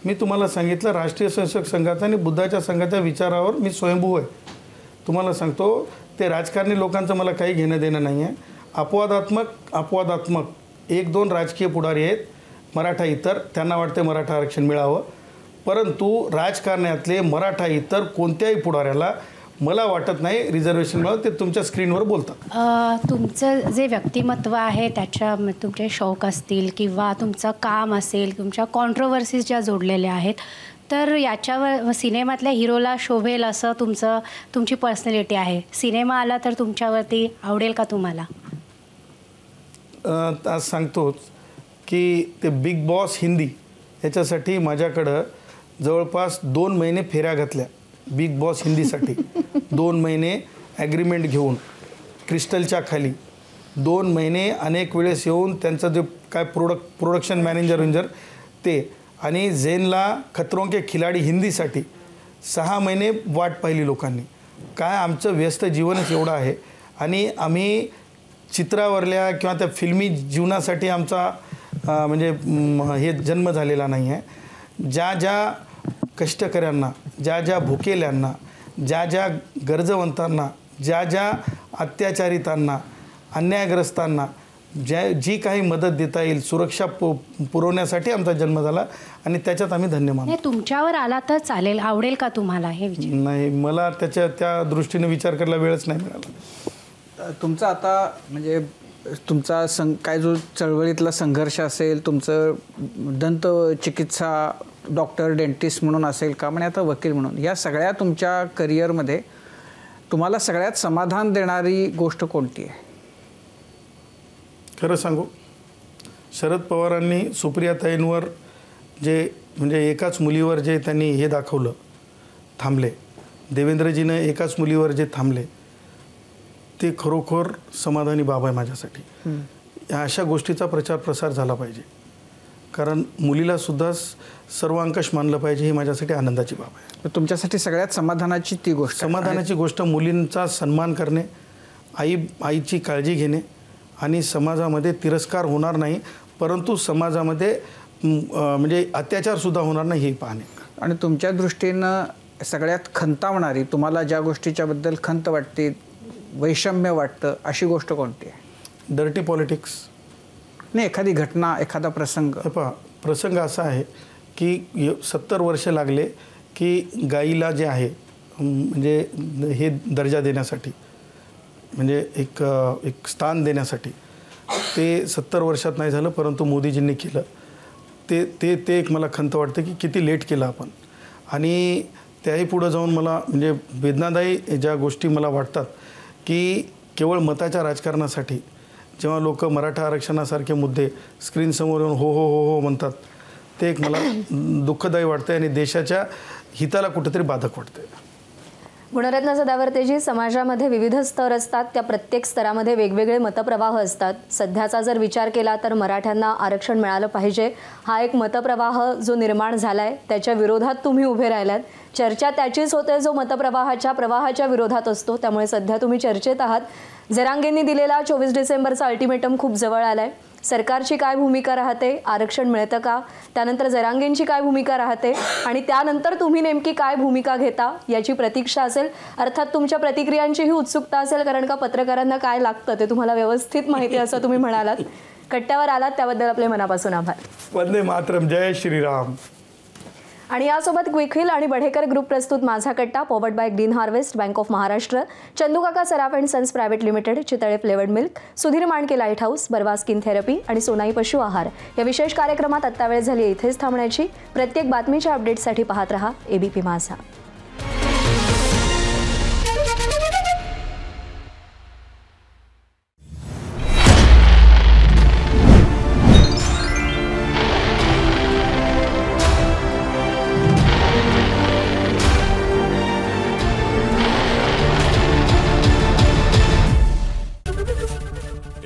मी तुम्हाला सांगितलं राष्ट्रीय स्वयंसेवक संघाचा आणि बुद्धाच्या संघाच्या विचारावर मी स्वयंभू आहे. तुम्हाला सांगतो, ते राजकारणी लोकांचं मला काही घेणं देणं नाही आहे. अपवादात्मक 1-2 राजकीय पुढारी आहेत मराठा इतर, त्यांना वाटते मराठा आरक्षण मिळावं, परंतु राजकारण्यातले मराठा इतर कोणत्याही पुढाऱ्याला मला वाटत नाही रिझर्वेशन मिळावं. ते तुमच्या स्क्रीनवर बोलतात. तुमचं जे व्यक्तिमत्व आहे त्याच्या तुमचे शौक असतील किंवा तुमचं काम असेल, तुमच्या कॉन्ट्रोवर्सीज ज्या जोडलेल्या आहेत, तर याच्यावर सिनेमातल्या हिरोला शोभेल असं तुमची पर्सनॅलिटी आहे. सिनेमा आला तर तुमच्यावरती आवडेल का तुम्हाला? आज सांगतोच की ते बिग बॉस हिंदी याच्यासाठी माझ्याकडं जवळपास 2 महिने फेऱ्या घातल्या. बिग बॉस हिंदीसाठी 2 महिने ॲग्रीमेंट घेऊन क्रिस्टलच्या खाली 2 महिने अनेक वेळेस येऊन त्यांचं जे काय प्रोडक्शन मॅनेजर ते, आणि झेनला खतरों के खिलाडी हिंदीसाठी 6 महिने वाट पाहिली लोकांनी. काय आमचं व्यस्त जीवनच एवढं आहे, आणि आम्ही चित्रावरल्या किंवा त्या फिल्मी जीवनासाठी आमचा म्हणजे हे जन्म झालेला नाही आहे. ज्या कष्टकऱ्यांना, ज्या भुकेल्यांना, ज्या गरजवंतांना, ज्या अत्याचारितांना, अन्यायग्रस्तांना जी काही मदत देता येईल, सुरक्षा पुरवण्यासाठी आमचा जन्म झाला, आणि त्याच्यात आम्ही धन्य मानतो. तुमच्यावर आला तर चालेल, आवडेल का तुम्हाला हे विचार? नाही, मला त्या दृष्टीने विचार करायला वेळच नाही मिळाला. तुमचा आता म्हणजे तुमचा काय जो चळवळीतला संघर्ष असेल, तुमचं दंत चिकित्सा डॉक्टर डेंटिस्ट म्हणून असेल का, म्हणजे आता वकील म्हणून, या सगळ्या तुमच्या करिअरमध्ये तुम्हाला सगळ्यात समाधान देणारी गोष्ट कोणती आहे? खरं सांगू, शरद पवारांनी सुप्रियाताईंवर जे म्हणजे एकाच मुलीवर जे त्यांनी हे दाखवलं, थांबले, देवेंद्रजीनं एकाच मुलीवर जे थांबले, ते खरोखर समाधानी बाब आहे माझ्यासाठी. अशा गोष्टीचा प्रचार प्रसार झाला पाहिजे, कारण मुलीलासुद्धा सर्वांकश मानलं पाहिजे, ही माझ्यासाठी आनंदाची बाब आहे. तुमच्यासाठी सगळ्यात समाधानाची ती गोष्ट? समाधानाची गोष्ट मुलींचा सन्मान करणे, आईची काळजी घेणे, आणि समाजामध्ये तिरस्कार होणार नाही, परंतु समाजामध्ये म्हणजे अत्याचारसुद्धा होणार नाही हे पाहणे. आणि तुमच्या दृष्टीनं सगळ्यात खंतावणारी, तुम्हाला ज्या गोष्टीच्याबद्दल खंत वाटते, वैषम्य वाटतं, अशी गोष्ट कोणती आहे? Dirty politics. नाही, एखादी घटना, एखादा प्रसंग. पहा, प्रसंग असा आहे की 70 वर्ष लागले की गाईला जे आहे म्हणजे हे दर्जा देण्यासाठी, म्हणजे एक स्थान देण्यासाठी, ते 70 वर्षात नाही झालं, परंतु मोदीजींनी केलं. ते एक मला खंत वाटतं की किती लेट केलं आपण. आणि त्याही पुढं जाऊन मला म्हणजे वेदनादायी ज्या गोष्टी मला वाटतात की केवळ मताच्या राजकारणासाठी जेव्हा लोक मराठा आरक्षणासारखे मुद्दे स्क्रीनसमोर येऊन हो हो हो हो म्हणतात, ते एक मला दुःखदायी वाटतं आणि देशाच्या हिताला कुठेतरी बाधक वाटतं. गुणरत्न सदावर्तेजी, समाजामध्ये विविध स्तर असतात, त्या प्रत्येक स्तरामध्ये वेगवेगळे मतप्रवाह असतात. सध्याचा जर विचार केला तर मराठ्यांना आरक्षण मिळालं पाहिजे हा एक मतप्रवाह जो निर्माण झाला आहे, त्याच्या विरोधात तुम्ही उभे राहिलात. चर्चा त्याचीच होते जो प्रवाहाच्या विरोधात असतो. त्यामुळे सध्या तुम्ही चर्चेत आहात. जरांगेंनी दिलेला 24 डिसेंबरचा अल्टिमेटम खूप जवळ आला आहे. सरकारची काय भूमिका राहते, आरक्षण मिळतं का, त्यानंतर जरांगेंची काय भूमिका राहते आणि त्यानंतर तुम्ही नेमकी काय भूमिका घेता याची प्रतीक्षा असेल. अर्थात तुमच्या प्रतिक्रियांचीही उत्सुकता असेल, कारण का पत्रकारांना काय लागतं ते तुम्हाला व्यवस्थित माहिती असं तुम्ही म्हणालात. कट्ट्यावर आलात त्याबद्दल आपले मनापासून आभार. वंदे मातरम, जय श्रीराम. आणि यासोबत क्विकहिल आणि बढेकर ग्रुप प्रस्तुत Majha Katta, powered by Green Harvest, Bank of Maharashtra, Chandukaka Saraf and Sons Private Limited, Chitale flavoured milk, Sudhir Mandke light house, Barwa skin therapy आणि सोनाई पशु आहार या विशेष कार्यक्रमात आत्ता वेळ झाली इथेच थांबण्याची. प्रत्येक बातमीच्या अपडेटसाठी पाहत रहा ABP माझा.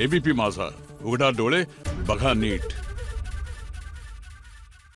ABP माझा, उघडा डोळे बघा नीट.